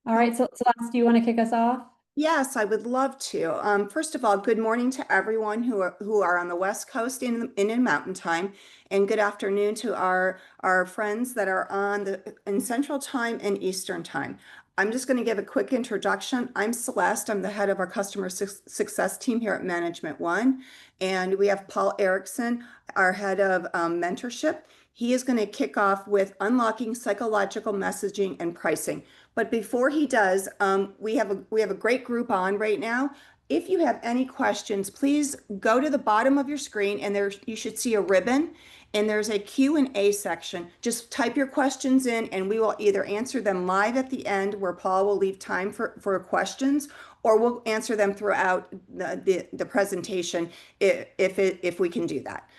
All right, so Celeste, do you want to kick us off? Yes, I would love to. First of all, good morning to everyone who are on the West Coast in Mountain Time, and good afternoon to our friends that are on the in Central Time and Eastern Time. I'm just going to give a quick introduction. I'm Celeste. I'm the head of our customer success team here at Management One, and we have Paul Erickson, our head of mentorship. He is going to kick off with unlocking psychological messaging and pricing. But before he does, we have a great group on right now. If you have any questions, please go to the bottom of your screen and there you should see a ribbon and there's a Q&A section. Just type your questions in and we will either answer them live at the end where Paul will leave time for questions, or we'll answer them throughout the presentation if we can do that.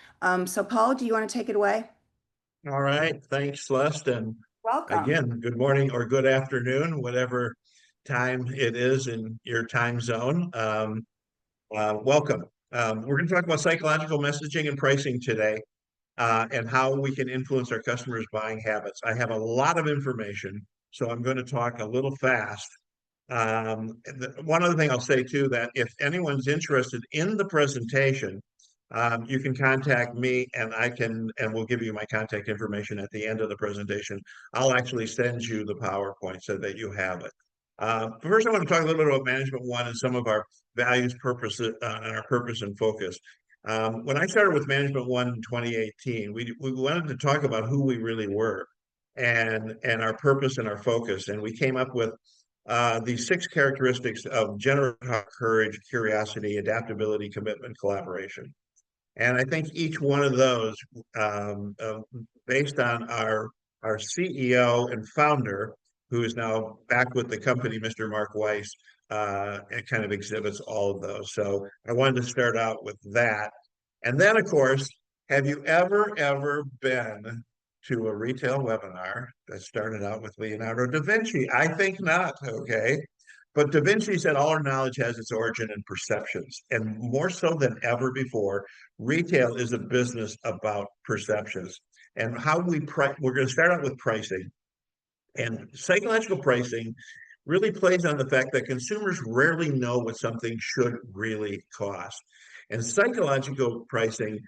So Paul, do you want to take it away? All right. Thanks, Celeste. And Welcome. again, good morning or good afternoon, whatever time it is in your time zone. Welcome. We're going to talk about psychological messaging and pricing today, and how we can influence our customers' buying habits. I have a lot of information, so I'm going to talk a little fast. One other thing I'll say too, that if anyone's interested in the presentation, you can contact me and we'll give you my contact information at the end of the presentation. I'll actually send you the PowerPoint so that you have it. First, I want to talk a little bit about Management One and some of our values, purpose, and our purpose and focus. When I started with Management One in 2018, we wanted to talk about who we really were and our purpose and our focus. And we came up with these 6 characteristics of generous courage, curiosity, adaptability, commitment, collaboration. And I think each one of those, based on our CEO and founder, who is now back with the company, Mr. Mark Weiss, it kind of exhibits all of those. So I wanted to start out with that. And then, of course, have you ever been to a retail webinar that started out with Leonardo da Vinci? I think not, okay? But Da Vinci said all our knowledge has its origin in perceptions. And more so than ever before, retail is a business about perceptions. And how we price, we're going to start out with pricing. And psychological pricing really plays on the fact that consumers rarely know what something should really cost. And psychological pricing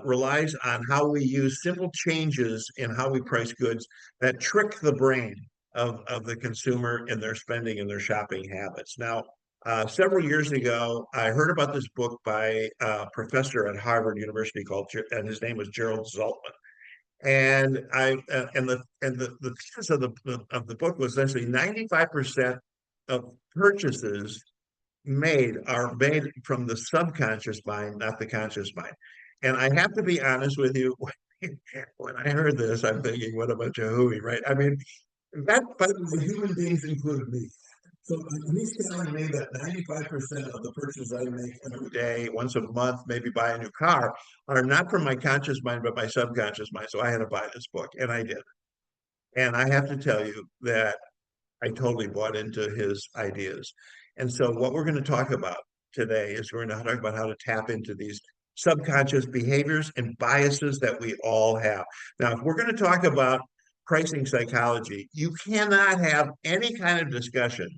relies on how we use simple changes in how we price goods that trick the brain of the consumer in their spending and their shopping habits. Now, several years ago, I heard about this book by a professor at Harvard University and his name was Gerald Zaltman. And the thesis of the book was essentially 95% of purchases are made from the subconscious mind, not the conscious mind. And I have to be honest with you, when I heard this, I'm thinking, what a bunch of hooey, right? I mean, that, by the way, human beings include me. So he's telling me that 95% of the purchases I make every day, once a month, maybe buy a new car, are not from my conscious mind, but my subconscious mind. So I had to buy this book, and I did. And I have to tell you that I totally bought into his ideas. And so what we're going to talk about today is we're going to talk about how to tap into these subconscious behaviors and biases that we all have. Now, if we're going to talk about pricing psychology, you cannot have any kind of discussion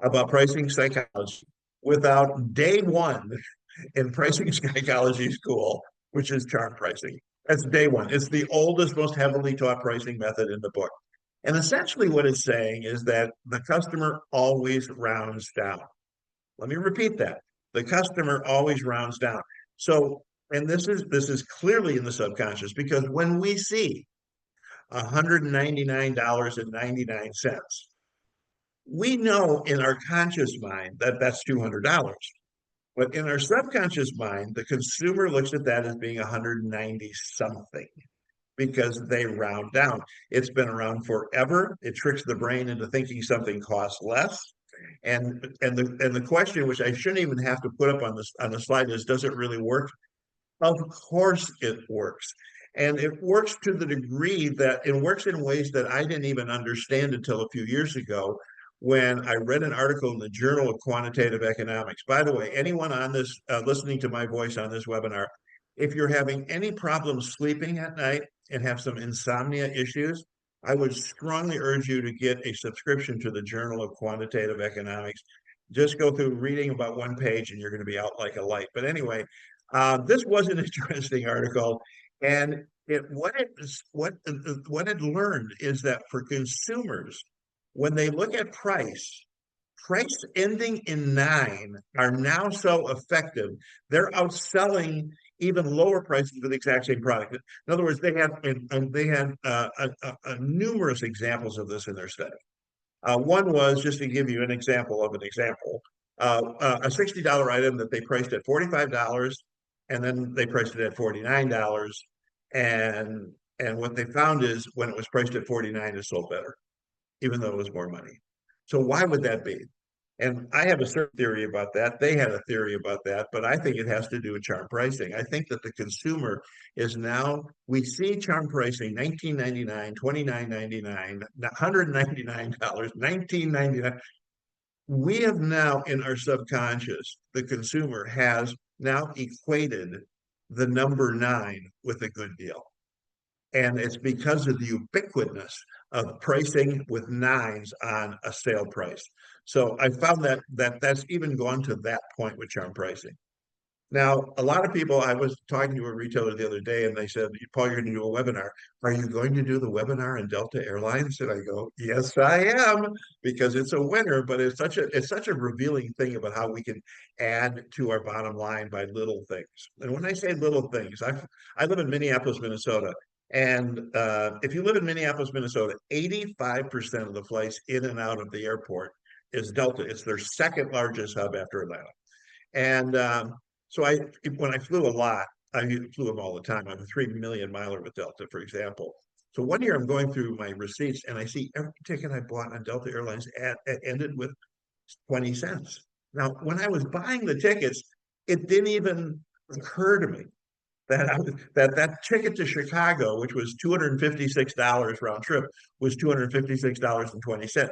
about pricing psychology without day one in pricing psychology school, which is chart pricing. That's day one. It's the oldest, most heavily taught pricing method in the book. And essentially what it's saying is that the customer always rounds down. Let me repeat that. The customer always rounds down. So, and this is clearly in the subconscious, because when we see $199.99, we know in our conscious mind that that's $200. But in our subconscious mind, the consumer looks at that as being 190 something because they round down. It's been around forever. It tricks the brain into thinking something costs less. And the question, which I shouldn't even have to put up on the slide, is, does it really work? Of course it works. And it works to the degree that it works in ways that I didn't even understand until a few years ago, when I read an article in the Journal of Quantitative Economics. By the way, anyone on this listening to my voice on this webinar, if you're having any problems sleeping at night and have some insomnia issues, I would strongly urge you to get a subscription to the Journal of Quantitative Economics. Just go through reading about one page and you're going to be out like a light. But anyway, this was an interesting article, and what it learned is that for consumers, when they look at price ending in 9 are now so effective, they're outselling even lower prices for the exact same product. In other words, they had numerous examples of this in their study. One was, just to give you an example of an example, a $60 item that they priced at $45, and then they priced it at $49, and what they found is when it was priced at 49, it sold better, even though it was more money. So why would that be? And I have a certain theory about that. They had a theory about that, but I think it has to do with charm pricing. I think that the consumer is now, we see charm pricing $19.99, $29.99, $199, $19.99. We have now in our subconscious, the consumer has now equated the number 9 with a good deal. And it's because of the ubiquitous of pricing with 9s on a sale price. So I found that's even gone to that point with charm pricing. Now, a lot of people, I was talking to a retailer the other day and they said, Paul, you're going to do a webinar. Are you going to do the webinar in Delta Airlines? And I go, yes, I am, because it's a winner, but it's such a revealing thing about how we can add to our bottom line by little things. And when I say little things, I live in Minneapolis, Minnesota. And if you live in Minneapolis, Minnesota, 85% of the flights in and out of the airport is Delta. It's their second largest hub after Atlanta. And so when I flew a lot, I flew them all the time. I'm a 3 million miler with Delta, for example. So one year I'm going through my receipts and I see every ticket I bought on Delta Airlines ended with 20 cents. Now, when I was buying the tickets, it didn't even occur to me that ticket to Chicago, which was $256 round trip, was $256.20.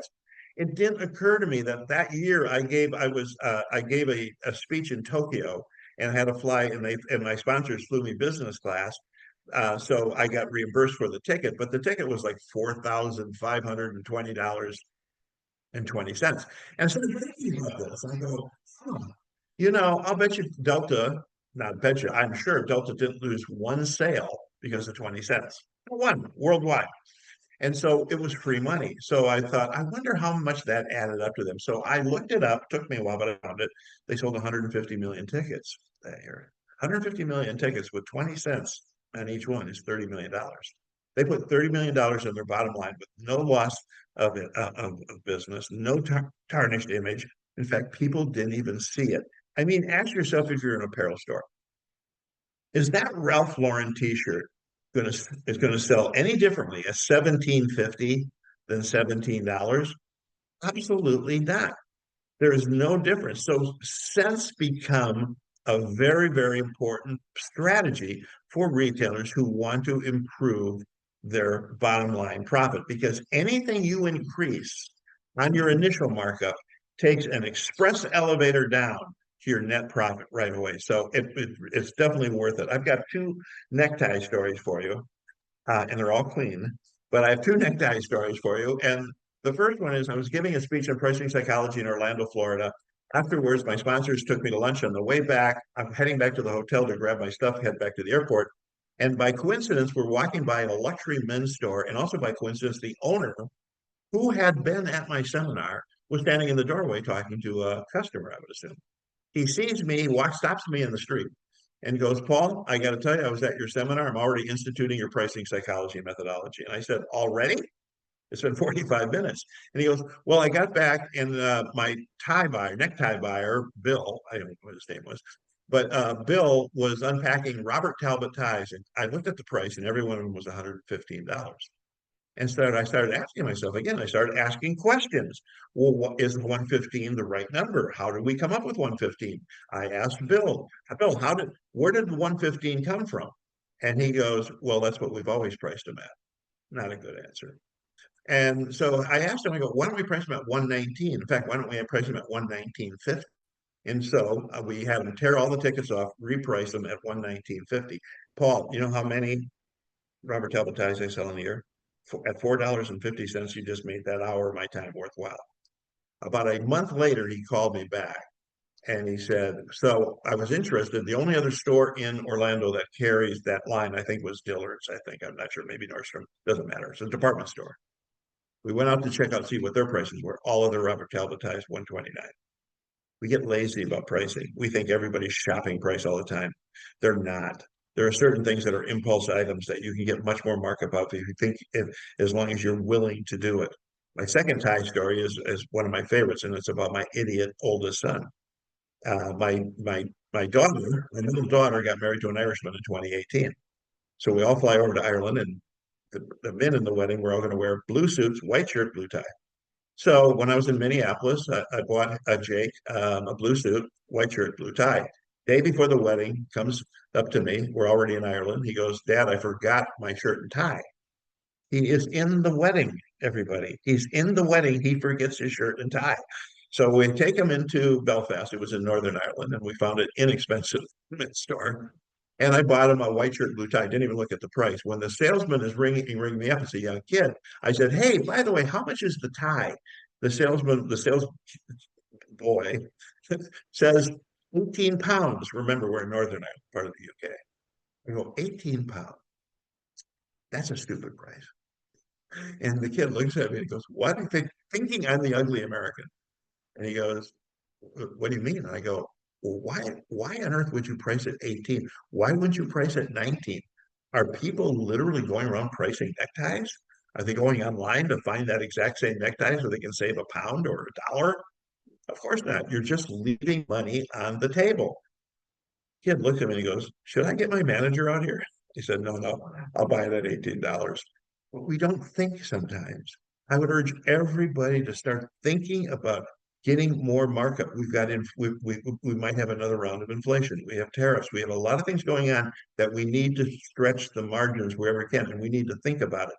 It didn't occur to me that year I gave a speech in Tokyo and had to fly, and my sponsors flew me business class, so I got reimbursed for the ticket, but the ticket was like $4,520.20. And so thinking about this, I go, I'll bet you Delta, not bet you, I'm sure Delta didn't lose one sale because of 20 cents. One worldwide. And so it was free money. So I thought, I wonder how much that added up to them. So I looked it up, took me a while, but I found it. They sold 150 million tickets that year. 150 million tickets with 20 cents on each one is $30 million. They put $30 million in their bottom line with no loss of business, no tarnished image. In fact, people didn't even see it. I mean, ask yourself if you're in an apparel store. Is that Ralph Lauren t-shirt is going to sell any differently at $17.50 than $17? Absolutely not. There is no difference. So scents become a very, very important strategy for retailers who want to improve their bottom line profit, because anything you increase on your initial markup takes an express elevator down to your net profit right away. So it's definitely worth it. I've got 2 necktie stories for you, and they're all clean, but I have 2 necktie stories for you. And the first one is I was giving a speech on pricing psychology in Orlando, Florida. Afterwards, my sponsors took me to lunch. On the way back, I'm heading back to the hotel to grab my stuff, head back to the airport. And by coincidence, we're walking by a luxury men's store. And also by coincidence, the owner, who had been at my seminar, was standing in the doorway talking to a customer, I would assume. He sees me, stops me in the street and goes, Paul, I got to tell you, I was at your seminar. I'm already instituting your pricing psychology methodology. And I said, already? It's been 45 minutes. And he goes, well, I got back and my necktie buyer, Bill, I don't know what his name was, but Bill was unpacking Robert Talbot ties. And I looked at the price and every one of them was $115. And I started asking myself again, I started asking questions. Well, is 115 the right number? How did we come up with 115? I asked Bill, where did 115 come from? And he goes, well, that's what we've always priced them at. Not a good answer. And so I asked him, I go, why don't we price them at 119? In fact, why don't we price them at 119.50? And so we had them tear all the tickets off, reprice them at 119.50. Paul, you know how many Robert Talbot ties they sell in a year? at $4.50, you just made that hour of my time worthwhile. About a month later, he called me back and he said, so I was interested. The only other store in Orlando that carries that line, I think, was Dillard's. I think, I'm not sure, maybe Nordstrom, doesn't matter. It's a department store. We went out to check out, see what their prices were. All of the rubber pelletized 129. We get lazy about pricing. We think everybody's shopping price all the time. They're not. There are certain things that are impulse items that you can get much more markup out if you think, as long as you're willing to do it. My second tie story is one of my favorites, and it's about my idiot oldest son. My daughter, my middle daughter, got married to an Irishman in 2018. So we all fly over to Ireland, and the men in the wedding were all going to wear blue suits, white shirt, blue tie. So when I was in Minneapolis, I bought Jake a blue suit, white shirt, blue tie. Day before the wedding, comes up to me. We're already in Ireland. He goes, "Dad, I forgot my shirt and tie." He is in the wedding, everybody. He's in the wedding. He forgets his shirt and tie. So we take him into Belfast. It was in Northern Ireland, and we found an inexpensive store. And I bought him a white shirt, blue tie. Didn't even look at the price. When the salesman is ringing me up, it's a young kid. I said, "Hey, by the way, how much is the tie?" The sales boy says 18 pounds. Remember, we're in Northern Ireland, part of the UK. I go, 18 pounds. That's a stupid price. And the kid looks at me and goes, "What?" I think, thinking I'm the ugly American. And he goes, "What do you mean?" And I go, "Well, why on earth would you price it 18? Why wouldn't you price it 19? Are people literally going around pricing neckties? Are they going online to find that exact same necktie so they can save a pound or a dollar? Of course not. You're just leaving money on the table." Kid looked at me and he goes, "Should I get my manager out here?" He said, "No, no, I'll buy it at $18. But we don't think sometimes. I would urge everybody to start thinking about getting more markup. We might have another round of inflation. We have tariffs. We have a lot of things going on that we need to stretch the margins wherever we can, and we need to think about it.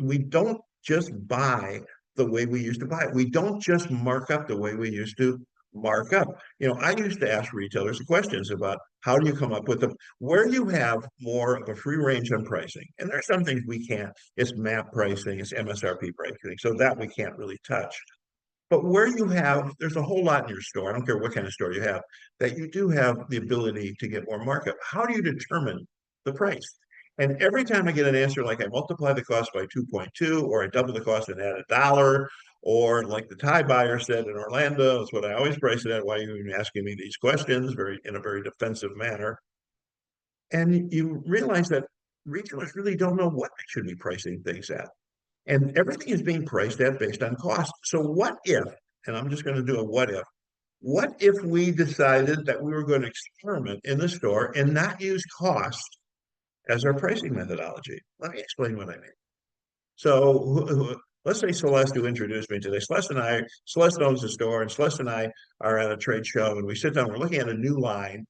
We don't just buy the way we used to buy. We don't just mark up the way we used to mark up. I used to ask retailers questions about how do you come up with where you have more of a free range on pricing. And there's some things we can't. It's MAP pricing, it's MSRP pricing, so that we can't really touch. But where there's a whole lot in your store, I don't care what kind of store you have, that you do have the ability to get more markup. How do you determine the price? And every time I get an answer like I multiply the cost by 2.2, or I double the cost and add $1, or like the tie buyer said in Orlando, that's what I always price it at. Why are you even asking me these questions in a very defensive manner? And you realize that retailers really don't know what they should be pricing things at. And everything is being priced at based on cost. So what if, and I'm just going to do a what if we decided that we were going to experiment in the store and not use cost as our pricing methodology? Let me explain what I mean. So let's say Celeste, who introduced me today, Celeste owns the store, and Celeste and I are at a trade show, and we sit down, we're looking at a new line,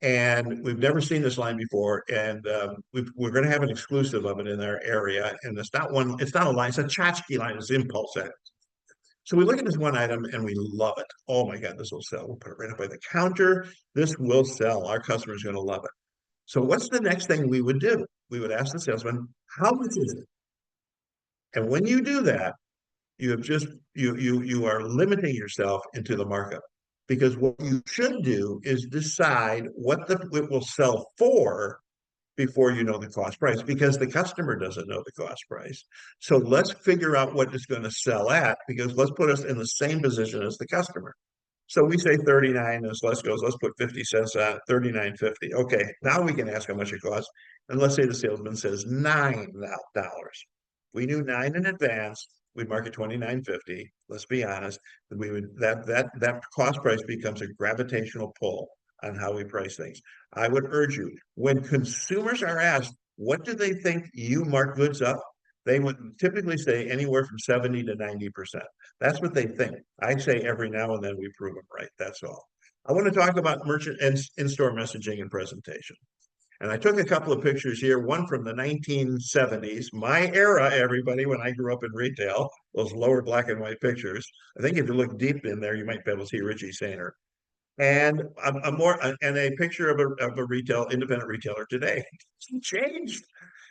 and we've never seen this line before, and we're going to have an exclusive of it in our area, and it's not a line, it's a tchotchke line, it's impulse items. So we look at this one item and we love it. Oh my God, this will sell. We'll put it right up by the counter. This will sell. Our customer's going to love it. So what's the next thing we would do? We would ask the salesman, "How much is it?" And when you do that, you have just you are limiting yourself into the markup, because what you should do is decide what it will sell for before you know the cost price, because the customer doesn't know the cost price. So let's figure out what it's going to sell at, because let's put us in the same position as the customer. So we say 39, and Celeste goes, "Let's put 50 cents on it, 39.50. Okay, now we can ask how much it costs. And let's say the salesman says $9. We knew 9 in advance. We'd mark it 29.50. Let's be honest. That cost price becomes a gravitational pull on how we price things. I would urge you, when consumers are asked, what do they think you mark goods up? They would typically say anywhere from 70 to 90%. That's what they think. I say every now and then we prove them right. That's all. I want to talk about merchant and in-store messaging and presentation. And I took a couple of pictures here, one from the 1970s, my era, everybody, when I grew up in retail, those lower black and white pictures. I think if you look deep in there, you might be able to see Richie Sainer. And a picture of a independent retailer today. It's changed.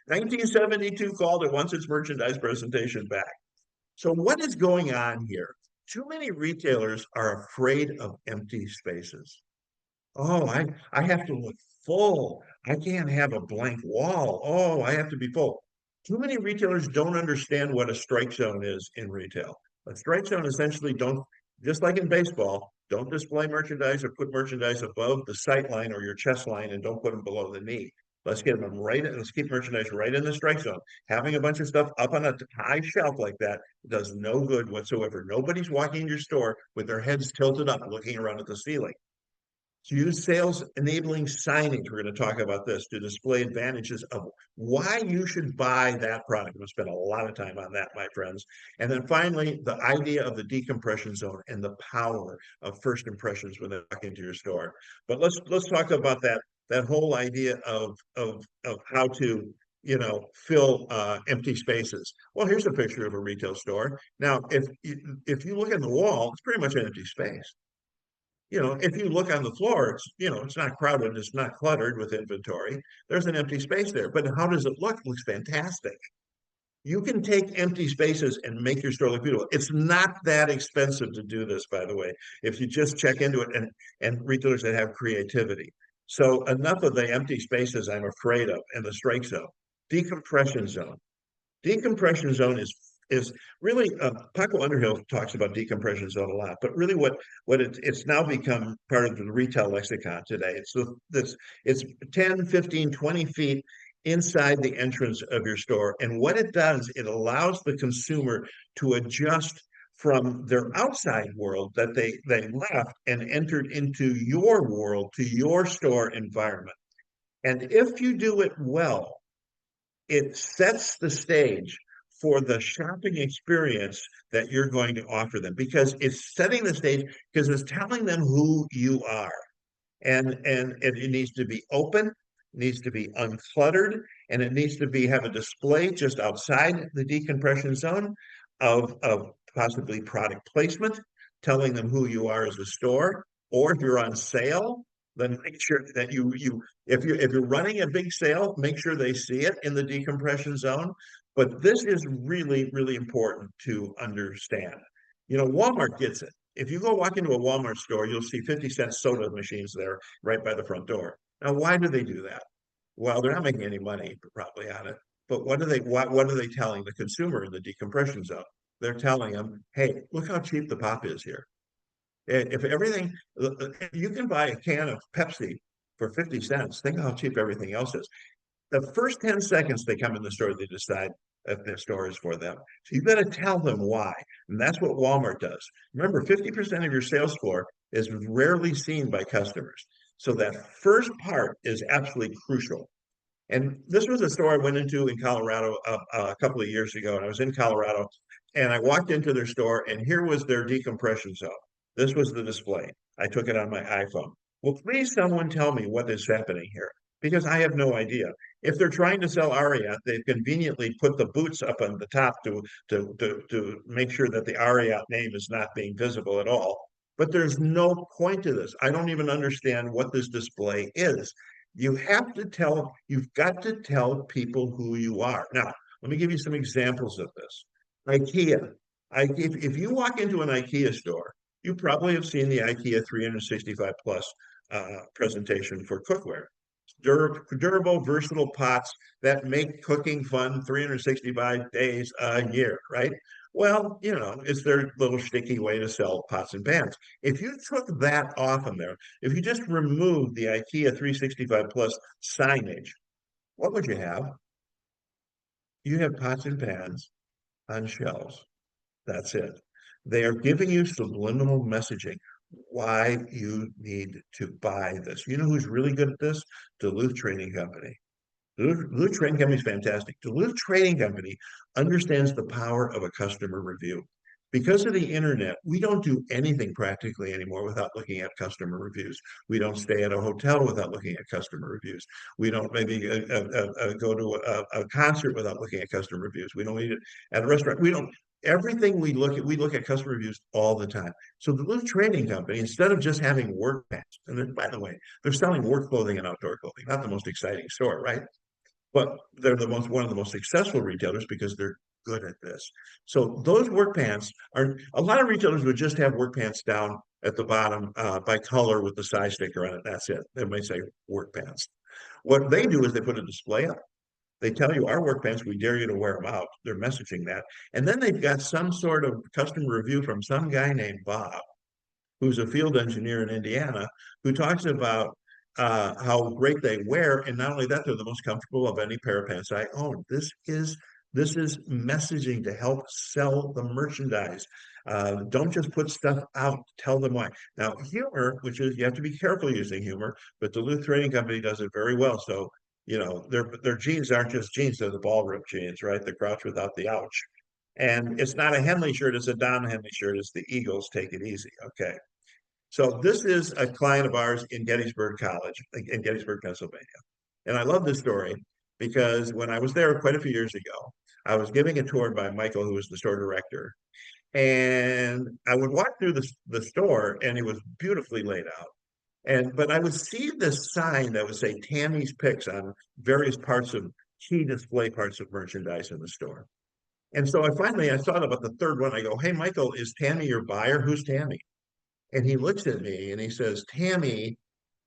1972 called, it wants its merchandise presentation back. So what is going on here? Too many retailers are afraid of empty spaces. Oh, I have to look full. I can't have a blank wall. Oh, I have to be full. Too many retailers don't understand what a strike zone is in retail. A strike zone essentially don't, just like in baseball, don't display merchandise or put merchandise above the sight line or your chest line and don't put them below the knee. Let's get them right. Let's keep merchandise right in the strike zone. Having a bunch of stuff up on a high shelf like that does no good whatsoever. Nobody's walking in your store with their heads tilted up, looking around at the ceiling. To use sales enabling signage, we're going to talk about this to display advantages of why you should buy that product. I'm going to spend a lot of time on that, my friends. And then finally, the idea of the decompression zone and the power of first impressions when they walk into your store. But let's talk about that whole idea of how to fill empty spaces. Well, here's a picture of a retail store. Now, if you look at the wall, it's pretty much an empty space. If you look on the floor, it's not crowded, it's not cluttered with inventory. There's an empty space there. But how does it look? It looks fantastic. You can take empty spaces and make your store look beautiful. It's not that expensive to do this, by the way, if you just check into it and retailers that have creativity. So enough of the empty spaces I'm afraid of in the strike zone. Decompression zone. Decompression zone is really Paco Underhill talks about decompression zone a lot, but really what it's now become part of the retail lexicon today. It's 10, 15, 20 feet inside the entrance of your store. And what it does, it allows the consumer to adjust from their outside world that they left and entered into your world, to your store environment. And if you do it well, it sets the stage for the shopping experience that you're going to offer them, because it's setting the stage, because it's telling them who you are. And it needs to be open, needs to be uncluttered, and it needs to have a display just outside the decompression zone of possibly product placement, telling them who you are as a store. Or if you're on sale, then make sure that if you're running a big sale, make sure they see it in the decompression zone. But this is really, really important to understand. Walmart gets it. If you go walk into a Walmart store, you'll see 50-cent soda machines there right by the front door. Now, why do they do that? Well, they're not making any money probably on it. But what are they telling the consumer in the decompression zone? They're telling them, hey, look how cheap the pop is here. If everything, you can buy a can of Pepsi for 50 cents. Think how cheap everything else is. The first 10 seconds they come in the store, they decide if their store is for them. So you got to tell them why. And that's what Walmart does. Remember, 50% of your sales floor is rarely seen by customers. So that first part is absolutely crucial. And this was a store I went into in Colorado a couple of years ago. And I was in Colorado and I walked into their store and here was their decompression zone. This was the display. I took it on my iPhone. Well, please someone tell me what is happening here, because I have no idea. If they're trying to sell Ariat, they've conveniently put the boots up on the top to make sure that the Ariat name is not being visible at all. But there's no point to this. I don't even understand what this display is. You've got to tell people who you are. Now, let me give you some examples of this. IKEA. If you walk into an IKEA store, you probably have seen the IKEA 365 plus presentation for cookware. Durable, versatile pots that make cooking fun 365 days a year, right? Well, it's their little sticky way to sell pots and pans. If you took that off of there, if you just removed the IKEA 365 plus signage, what would you have? You have pots and pans on shelves. That's it. They are giving you subliminal messaging, why you need to buy this. You know who's really good at this? Duluth Trading Company. Duluth Trading Company is fantastic. Duluth Trading Company understands the power of a customer review. Because of the internet, we don't do anything practically anymore without looking at customer reviews. We don't stay at a hotel without looking at customer reviews. We don't maybe go to a concert without looking at customer reviews. We don't eat it at a restaurant. We don't. Everything we look at customer reviews all the time. So the Duluth Trading Company, instead of just having work pants, and then, by the way, they're selling work clothing and outdoor clothing, not the most exciting store, right? but they're one of the most successful retailers because they're good at this. So those work pants are, a lot of retailers would just have work pants down at the bottom by color with the size sticker on it. That's it. They may say work pants. What they do is they put a display up. They tell you our work pants, we dare you to wear them out. They're messaging that. And then they've got some sort of customer review from some guy named Bob, who's a field engineer in Indiana, who talks about how great they wear, and not only that, they're the most comfortable of any pair of pants I own. This is messaging to help sell the merchandise. Don't just put stuff out. Tell them why. Now, humor, which is you have to be careful using humor, but Duluth Trading Company does it very well. So their jeans aren't just jeans; they're the ballroom jeans, right? The crouch without the ouch. And it's not a Henley shirt; it's a Don Henley shirt. It's the Eagles. Take it easy, okay? So this is a client of ours in Gettysburg College, in Gettysburg, Pennsylvania. And I love this story because when I was there quite a few years ago, I was giving a tour by Michael, who was the store director. And I would walk through the store and it was beautifully laid out. But I would see this sign that would say Tammy's Picks on various parts of key display parts of merchandise in the store. And so I thought about the third one. I go, hey, Michael, is Tammy your buyer? Who's Tammy? And he looks at me and he says, Tammy,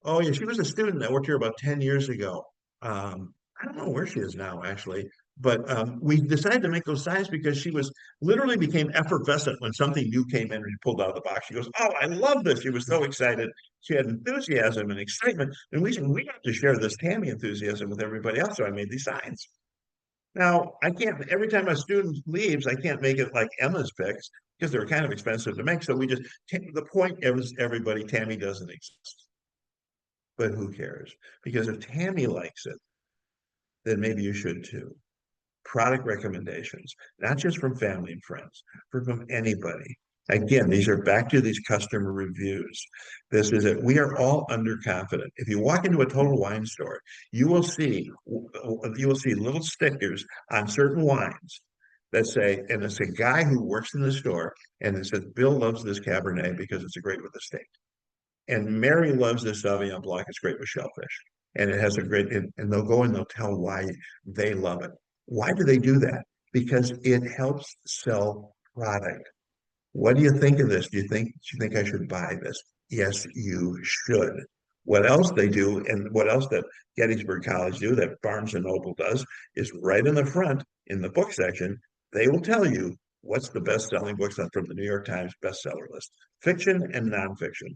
oh yeah, she was a student that worked here about 10 years ago. I don't know where she is now, actually, but we decided to make those signs because she was literally became effervescent when something new came in and pulled out of the box. She goes, oh, I love this. She was so excited. She had enthusiasm and excitement. And we said, we have to share this Tammy enthusiasm with everybody else. So I made these signs. Now, I can't, every time a student leaves, I can't make it like Emma's Picks because they're kind of expensive to make. So the point is everybody, Tammy doesn't exist. But who cares? Because if Tammy likes it, then maybe you should too. Product recommendations, not just from family and friends, but from anybody. Again, these are back to these customer reviews. This is it. We are all underconfident. If you walk into a Total Wine store, you will see little stickers on certain wines that say, and it's a guy who works in the store, and it says, Bill loves this Cabernet because it's a great with a steak. And Mary loves this Sauvignon Blanc. It's great with shellfish. And it has a great, and they'll go and they'll tell why they love it. Why do they do that? Because it helps sell product. What do you think of this? Do you think I should buy this? Yes, you should. What else they do, and what else that Gettysburg College do, that Barnes and Noble does, is right in the front in the book section, they will tell you what's the best-selling books from the New York Times bestseller list, fiction and nonfiction.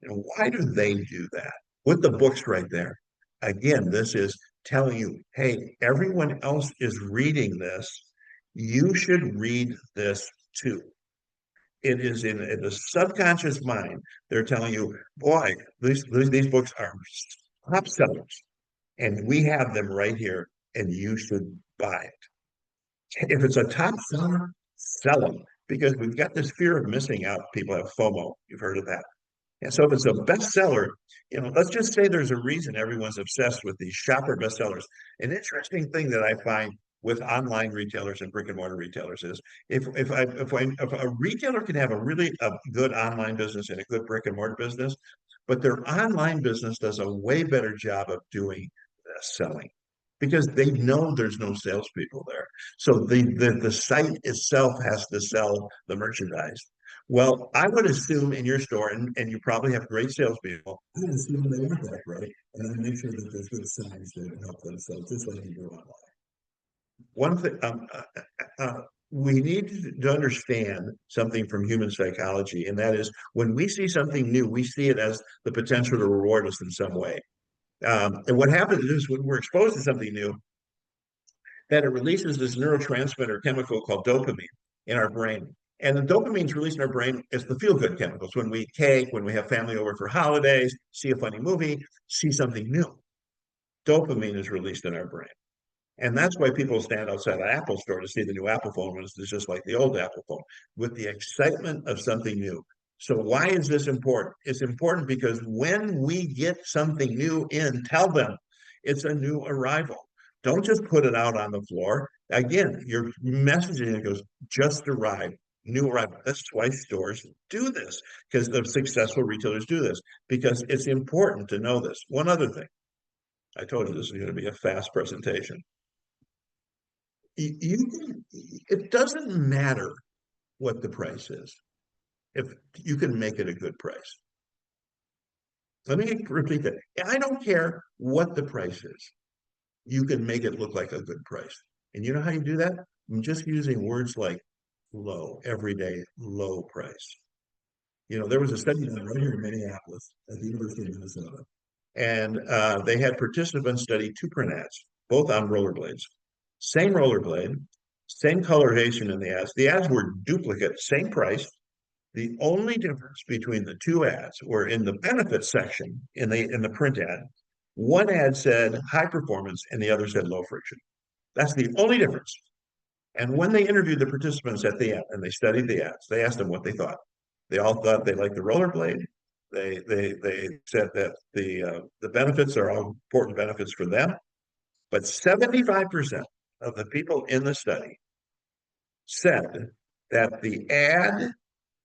And why do they do that? With the books right there. Again, this is telling you, hey, everyone else is reading this. You should read this too. It is in the subconscious mind. They're telling you, boy, these books are top sellers. And we have them right here, and you should buy it. If it's a top seller, sell them. Because we've got this fear of missing out. People have FOMO. You've heard of that. And so if it's a bestseller, let's just say there's a reason everyone's obsessed with these shopper bestsellers. An interesting thing that I find with online retailers and brick and mortar retailers is if a retailer can have a good online business and a good brick and mortar business, but their online business does a way better job of doing selling because they know there's no salespeople there. So the site itself has to sell the merchandise. Well, I would assume in your store, and you probably have great salespeople, I would assume they want that, right? And then make sure that there's good signs that help them sell, just like you do online. One thing, we need to understand something from human psychology, and that is when we see something new, we see it as the potential to reward us in some way. And what happens is when we're exposed to something new, that it releases this neurotransmitter chemical called dopamine in our brain. And the dopamine is released in our brain as the feel-good chemicals. When we eat cake, when we have family over for holidays, see a funny movie, see something new. Dopamine is released in our brain. And that's why people stand outside an Apple store to see the new Apple phone when it's just like the old Apple phone, with the excitement of something new. So why is this important? It's important because when we get something new in, tell them it's a new arrival. Don't just put it out on the floor. Again, your messaging it goes, just arrived, new arrival. That's why stores do this, because the successful retailers do this, because it's important to know this. One other thing. I told you this is going to be a fast presentation. It doesn't matter what the price is if you can make it a good price. Let me repeat that. I don't care what the price is. You can make it look like a good price. And you know how you do that? I'm just using words like low, everyday low price. You know, there was a study done right here in Minneapolis at the University of Minnesota, and they had participants study two print ads, both on rollerblades. Same rollerblade, same coloration in the ads. The ads were duplicate, same price. The only difference between the two ads were in the benefits section in the print ad. One ad said high performance and the other said low friction. That's the only difference. And when they interviewed the participants at the end and they studied the ads, they asked them what they thought. They all thought they liked the rollerblade. They said that the benefits are all important benefits for them. But 75% of the people in the study said that the ad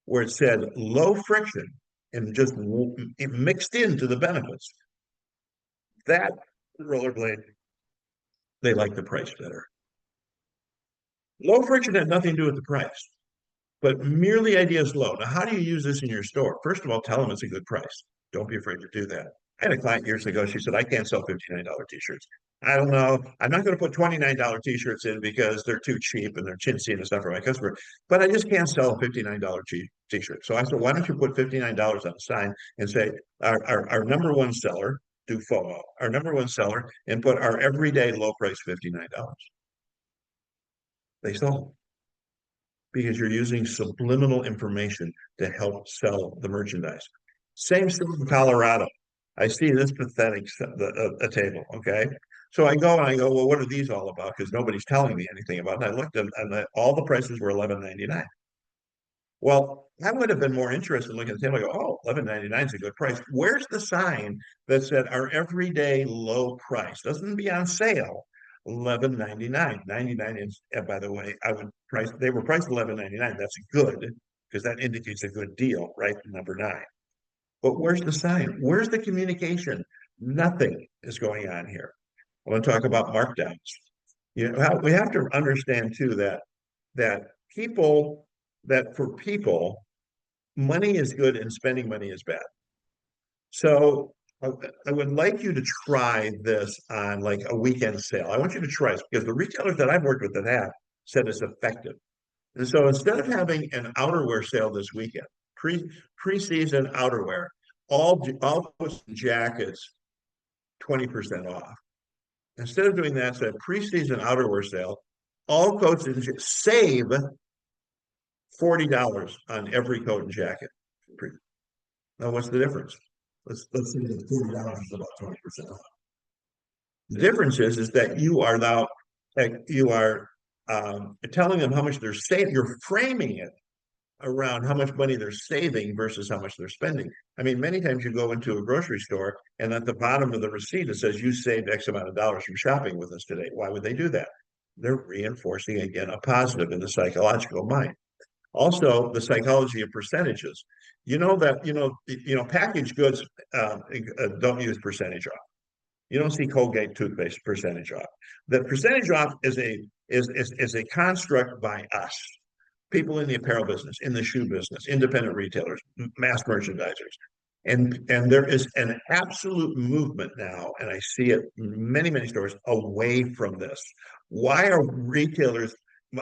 where it said low friction and just it mixed into the benefits, that rollerblade, they like the price better. Low friction had nothing to do with the price, but merely ideas low. Now, how do you use this in your store? First of all, tell them it's a good price. Don't be afraid to do that. I had a client years ago. She said, I can't sell $59 t-shirts. I don't know. I'm not going to put $29 t-shirts in because they're too cheap and they're chintzy and stuff for my customer, but I just can't sell a $59 t-shirt. So I said, why don't you put $59 on the sign and say, our number one seller, do FOMO, our number one seller, and put our everyday low price $59. They sold because you're using subliminal information to help sell the merchandise. Same story in Colorado. I see this pathetic a table. Okay, so I go and I go, well, what are these all about? Because nobody's telling me anything about it. And I looked at and all the prices were $11.99. Well, I would have been more interested in looking at the table. I go, oh, $11.99 is a good price. Where's the sign that said our everyday low price? Doesn't be on sale. $11.99. 99 is, by the way, they were priced $11.99. That's good because that indicates a good deal, right? Number 9. But where's the sign? Where's the communication? Nothing is going on here. I want to talk about markdowns. You know, we have to understand too that for people, money is good and spending money is bad. So I would like you to try this on like a weekend sale. I want you to try it because the retailers that I've worked with that have said it's effective. And so instead of having an outerwear sale this weekend, pre-season outerwear, all jackets 20% off. Instead of doing that, so pre-season outerwear sale, all coats and save $40 on every coat and jacket. Now, what's the difference? Let's say that $40 is about 20% off. The difference is that you are now telling them how much they're saving. You're framing it around how much money they're saving versus how much they're spending. I mean, many times you go into a grocery store and at the bottom of the receipt it says you saved X amount of dollars from shopping with us today. Why would they do that? They're reinforcing again a positive in the psychological mind. Also, the psychology of percentages. You know that packaged goods don't use percentage off. You don't see Colgate toothpaste percentage off. The percentage off is a construct by us, people in the apparel business, in the shoe business, independent retailers, mass merchandisers. And there is an absolute movement now, and I see it in many, many stores, away from this. Why are retailers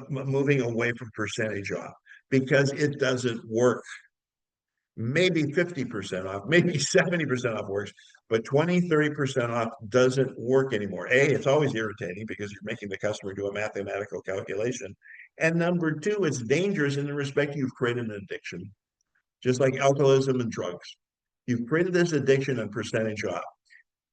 moving away from percentage off? Because it doesn't work. Maybe 50% off, maybe 70% off works, but 20, 30% off doesn't work anymore. It's always irritating because you're making the customer do a mathematical calculation. And number 2, it's dangerous in the respect you've created an addiction, just like alcoholism and drugs. You've created this addiction and percentage off.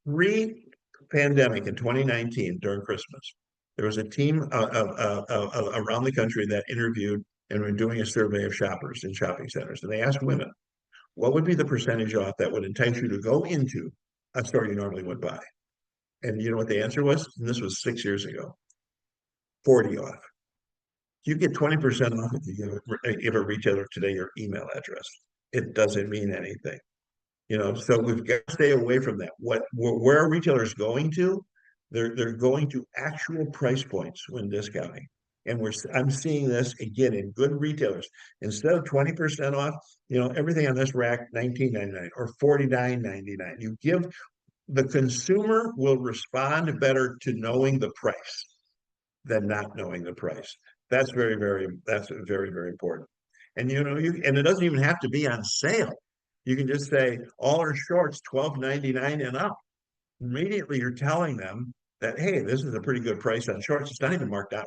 Pre-pandemic in 2019, during Christmas, there was a team around the country that interviewed and were doing a survey of shoppers in shopping centers. And they asked women, what would be the percentage off that would entice you to go into a store you normally would buy? And you know what the answer was? And this was 6 years ago. 40 off. You get 20% off if you give a retailer today your email address. It doesn't mean anything. So we've got to stay away from that. Where are retailers going to? They're going to actual price points when discounting. And I'm seeing this again in good retailers. Instead of 20% off, everything on this rack, $19.99 or $49.99. You give the consumer will respond better to knowing the price than not knowing the price. That's very, very important. And and it doesn't even have to be on sale. You can just say all our shorts $12.99 and up. Immediately you're telling them that, hey, this is a pretty good price on shorts. It's not even marked up.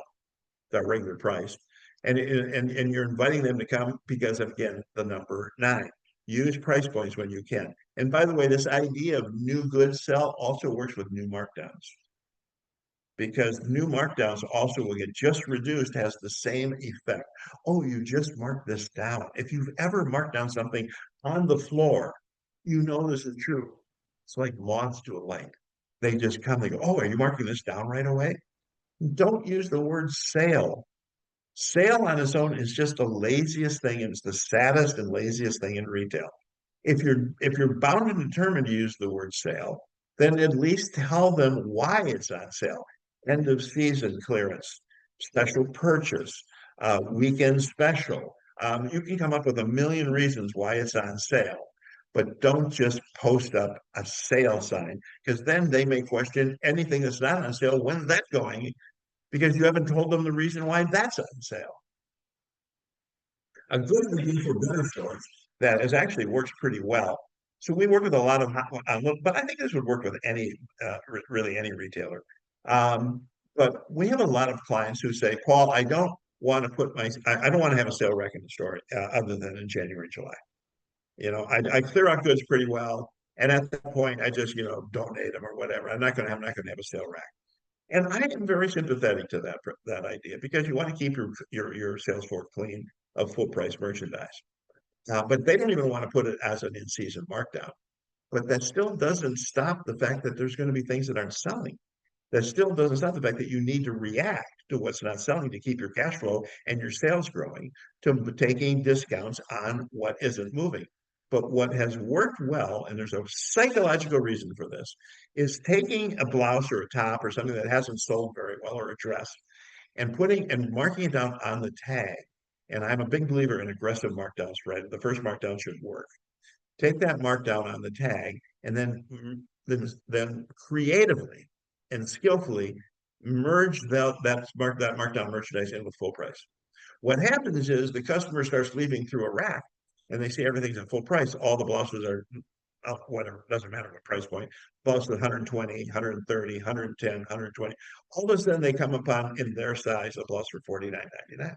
It's our regular price. And you're inviting them to come because of, again, the number 9. Use price points when you can. And by the way, this idea of new goods sell also works with new markdowns, because new markdowns also will get just reduced, has the same effect. Oh, you just marked this down. If you've ever marked down something on the floor, this is true. It's like moths to a light. They just come, they go, oh, are you marking this down right away? Don't use the word sale. Sale on its own is just the laziest thing, and it's the saddest and laziest thing in retail. If you're bound and determined to use the word sale, then at least tell them why it's on sale. End of season clearance, special purchase, weekend special. You can come up with a million reasons why it's on sale, but don't just post up a sale sign, because then they may question anything that's not on sale. When's that going? Because you haven't told them the reason why that's on sale. A good review for better stores that has actually works pretty well. So we work with a lot of, but I think this would work with really any retailer. But we have a lot of clients who say, Paul, I don't want to have a sale rack in the store other than in January, July. I clear out goods pretty well. And at that point, I just, donate them or whatever. I'm not going to have a sale rack. And I am very sympathetic to that idea, because you want to keep your sales floor clean of full price merchandise. But they don't even want to put it as an in-season markdown. But that still doesn't stop the fact that there's going to be things that aren't selling. That still doesn't stop the fact that you need to react to what's not selling to keep your cash flow and your sales growing, to taking discounts on what isn't moving. But what has worked well, and there's a psychological reason for this, is taking a blouse or a top or something that hasn't sold very well, or a dress, and marking it down on the tag. And I'm a big believer in aggressive markdowns, right? The first markdown should work. Take that markdown on the tag, and then creatively and skillfully merge that markdown merchandise in with full price. What happens is the customer starts leaving through a rack, and they see everything's at full price. All the blouses are whatever, doesn't matter what price point. Blouses 120, 130, 110, 120. All of a sudden they come upon, in their size, a blouse for $49.99.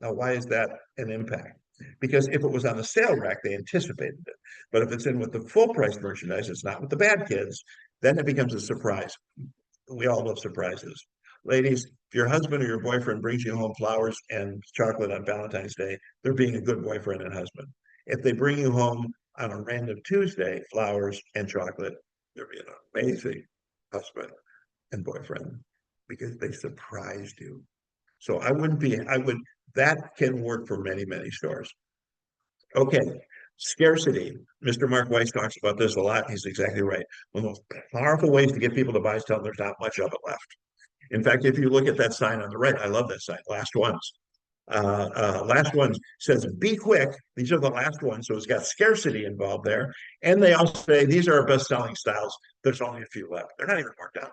Now, why is that an impact? Because if it was on the sale rack, they anticipated it. But if it's in with the full price merchandise, it's not with the bad kids, then it becomes a surprise. We all love surprises. Ladies, if your husband or your boyfriend brings you home flowers and chocolate on Valentine's Day, they're being a good boyfriend and husband. If they bring you home on a random Tuesday, flowers and chocolate, they're being an amazing husband and boyfriend, because they surprised you. So that can work for many, many stores. Okay, scarcity. Mr. Mark Weiss talks about this a lot. He's exactly right. One of the most powerful ways to get people to buy is tell them there's not much of it left. In fact, if you look at that sign on the right, I love that sign, last ones. Last ones says, be quick. These are the last ones. So it's got scarcity involved there. And they also say, these are our best selling styles. There's only a few left. They're not even marked down.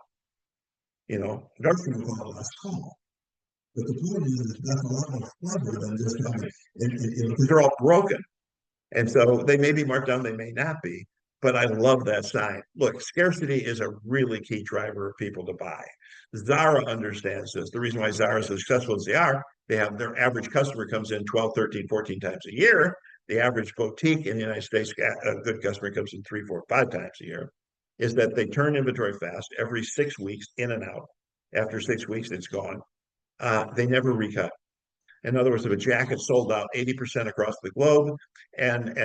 But the point is, that's a lot more clever than just coming, because they're all broken. And so they may be marked down, they may not be. But I love that sign. Look, scarcity is a really key driver of people to buy. Zara understands this. The reason why Zara is as successful as they are, they have their average customer comes in 12, 13, 14 times a year. The average boutique in the United States, a good customer comes in 3, 4, 5 times a year. Is that they turn inventory fast, every 6 weeks, in and out. After 6 weeks, it's gone. They never recut. In other words, if a jacket sold out 80% across the globe, and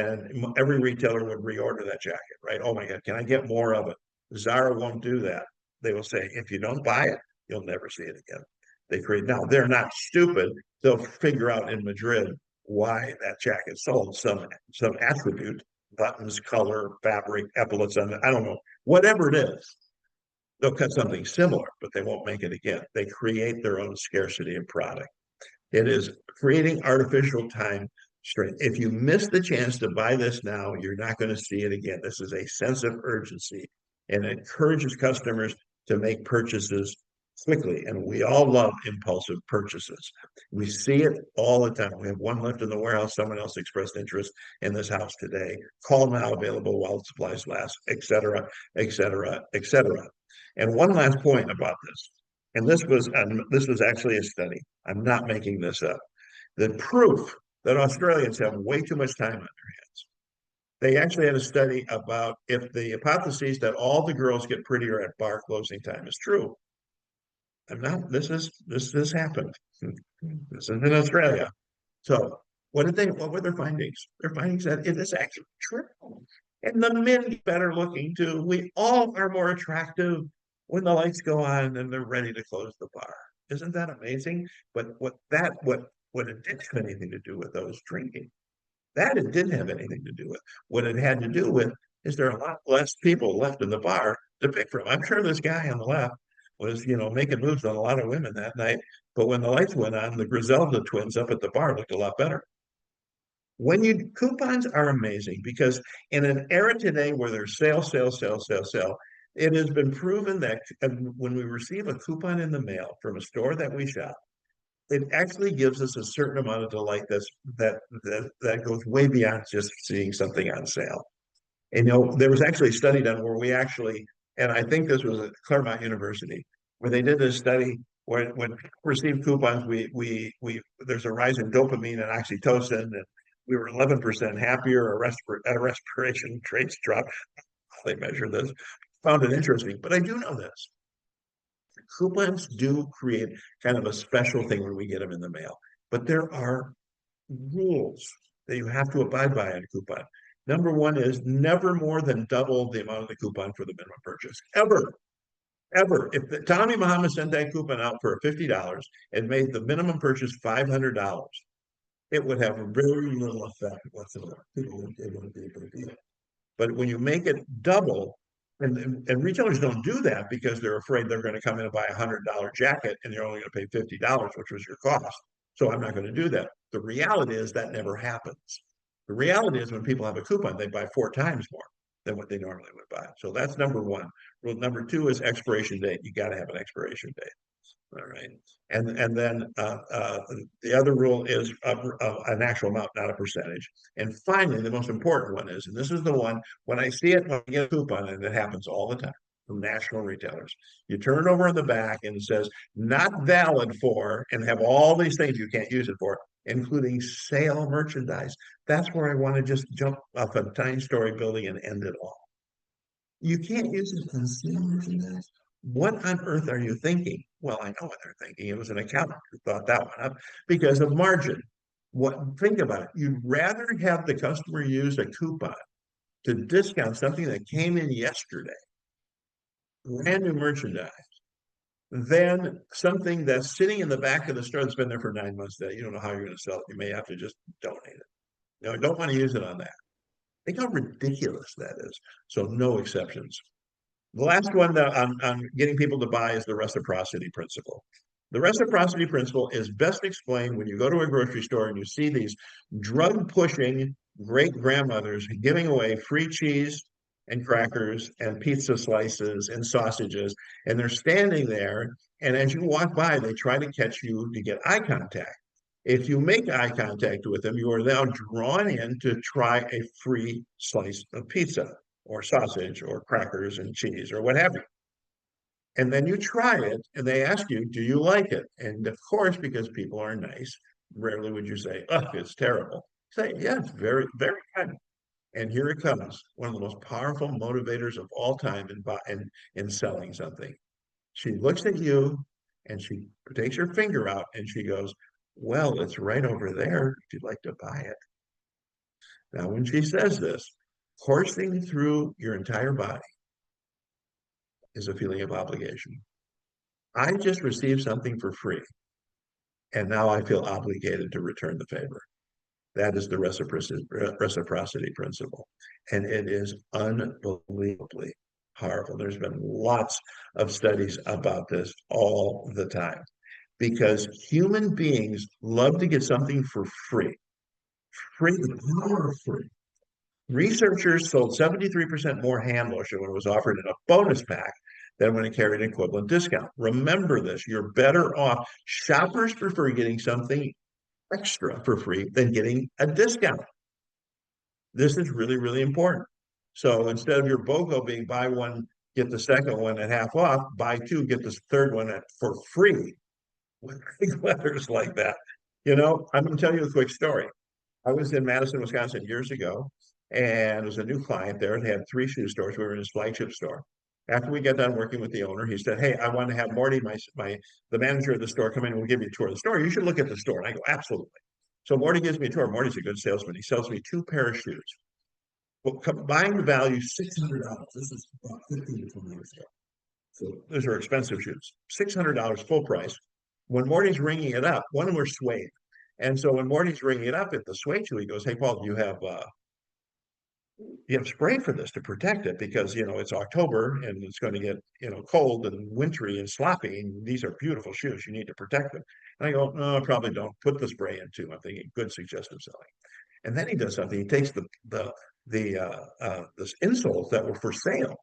every retailer would reorder that jacket, right? Oh my God, can I get more of it? Zara won't do that. They will say, if you don't buy it, you'll never see it again. Now, they're not stupid. They'll figure out in Madrid why that jacket sold, some attribute, buttons, color, fabric, epaulets on it. I don't know, whatever it is. They'll cut something similar, but they won't make it again. They create their own scarcity of product. It is creating artificial time strain. If you miss the chance to buy this now, you're not going to see it again. This is a sense of urgency and it encourages customers to make purchases quickly. And we all love impulsive purchases. We see it all the time. We have one left in the warehouse. Someone else expressed interest in this house today. Call now, available while supplies last, et cetera, et cetera, et cetera. And one last point about this, and this was actually a study. I'm not making this up. The proof that Australians have way too much time on their hands. They actually had a study about if the hypothesis that all the girls get prettier at bar closing time is true. I'm not. This happened. This is in Australia. So what were their findings? Their findings that it is actually true. And the men get better looking too. We all are more attractive when the lights go on and they're ready to close the bar. Isn't that amazing? But what it didn't have anything to do with those drinking. That it didn't have anything to do with. What it had to do with is there are a lot less people left in the bar to pick from. I'm sure this guy on the left was, making moves on a lot of women that night. But when the lights went on, the Griselda twins up at the bar looked a lot better. Coupons are amazing because in an era today where there's sale, it has been proven that when we receive a coupon in the mail from a store that we shop, it actually gives us a certain amount of delight that goes way beyond just seeing something on sale. And there was actually a study done where we actually, and I think this was at Claremont University, where they did this study where when people receive coupons, we there's a rise in dopamine and oxytocin, and we were 11% happier. Our respiration traits dropped. They measure this. Found it interesting, but I do know this. Coupons do create kind of a special thing when we get them in the mail, but there are rules that you have to abide by on a coupon. Number one is never more than double the amount of the coupon for the minimum purchase. Ever. If Tommy Muhammad sent that coupon out for $50 and made the minimum purchase $500, it would have very little effect whatsoever. People wouldn't be able to do it. But when you make it double, and retailers don't do that because they're afraid they're going to come in and buy a $100 jacket and you're only going to pay $50, which was your cost. So I'm not going to do that. The reality is that never happens. The reality is when people have a coupon, they buy 4 times more than what they normally would buy. So that's number one. Rule number 2 is expiration date. You got to have an expiration date. All right. And then the other rule is an actual amount, not a percentage. And finally, the most important one is, and this is the one, when I see it, when I get a coupon, and it happens all the time from national retailers, you turn it over in the back and it says, not valid for, and have all these things you can't use it for, including sale merchandise. That's where I want to just jump off a tiny story building and end it all. You can't use it for sale merchandise. What on earth are you thinking? Well, I know what they're thinking. It was an accountant who thought that one up because of margin. Think about it. You'd rather have the customer use a coupon to discount something that came in yesterday, brand new merchandise, than something that's sitting in the back of the store that's been there for 9 months that you don't know how you're going to sell it. You may have to just donate it. No, I don't want to use it on that. Think how ridiculous that is. So no exceptions. The last one that I'm getting people to buy is the reciprocity principle. The reciprocity principle is best explained when you go to a grocery store and you see these drug-pushing great-grandmothers giving away free cheese and crackers and pizza slices and sausages, and they're standing there, and as you walk by, they try to catch you to get eye contact. If you make eye contact with them, you are now drawn in to try a free slice of pizza or sausage or crackers and cheese or what have you. And then you try it and they ask you, do you like it? And of course, because people are nice, rarely would you say, oh, it's terrible. Say, yeah, it's very, very good. And here it comes, one of the most powerful motivators of all time in selling something. She looks at you and she takes her finger out and she goes, well, it's right over there if you'd like to buy it. Now, when she says this, coursing through your entire body is a feeling of obligation. I just received something for free, and now I feel obligated to return the favor. That is the reciprocity principle. And it is unbelievably powerful. There's been lots of studies about this all the time because human beings love to get something for free. Free, the power of free. Researchers sold 73% more hand lotion when it was offered in a bonus pack than when it carried an equivalent discount. Remember this, you're better off. Shoppers prefer getting something extra for free than getting a discount. This is really, really important. So instead of your BOGO being buy one, get the second one at half off, buy two, get the third one for free with big letters like that. You know, I'm going to tell you a quick story. I was in Madison, Wisconsin years ago, and there was a new client there and had 3 shoe stores. We were in his flagship store. After we got done working with the owner, he said, "Hey, I want to have Morty, the manager of the store, come in and we'll give you a tour of the store. You should look at the store." And I go, "Absolutely." So Morty gives me a tour. Morty's a good salesman. He sells me 2 pair of shoes. Well, combined value $600. This is about 15 to 20 years ago. So those are expensive shoes. $600 full price. When Morty's ringing it up, one of them were suede. And so when Morty's ringing it up at the suede shoe, he goes, "Hey, Paul, you have spray for this to protect it because it's October and it's going to get cold and wintry and sloppy. And these are beautiful shoes. You need to protect them." And I go, "No, I probably don't. Put the spray in too." I'm thinking good suggestive selling. And then he does something. He takes the insoles that were for sale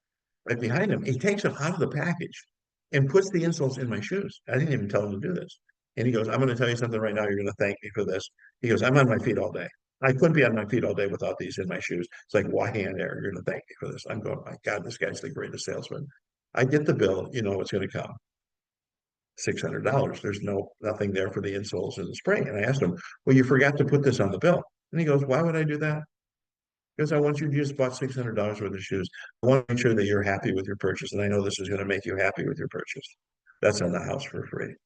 right behind him. He takes them out of the package and puts the insoles in my shoes. I didn't even tell him to do this. And he goes, "I'm going to tell you something right now. You're going to thank me for this." He goes, "I'm on my feet all day. I couldn't be on my feet all day without these in my shoes." It's like walking in there. "You're going to thank me for this." I'm going, "My God, this guy's the greatest salesman." I get the bill. You know what's going to come. $600. There's nothing there for the insoles and the spray. And I asked him, "Well, you forgot to put this on the bill." And he goes, "Why would I do that?" Because I want you to just bought $600 worth of shoes. I want to make sure that you're happy with your purchase. And I know this is going to make you happy with your purchase. That's on the house for free.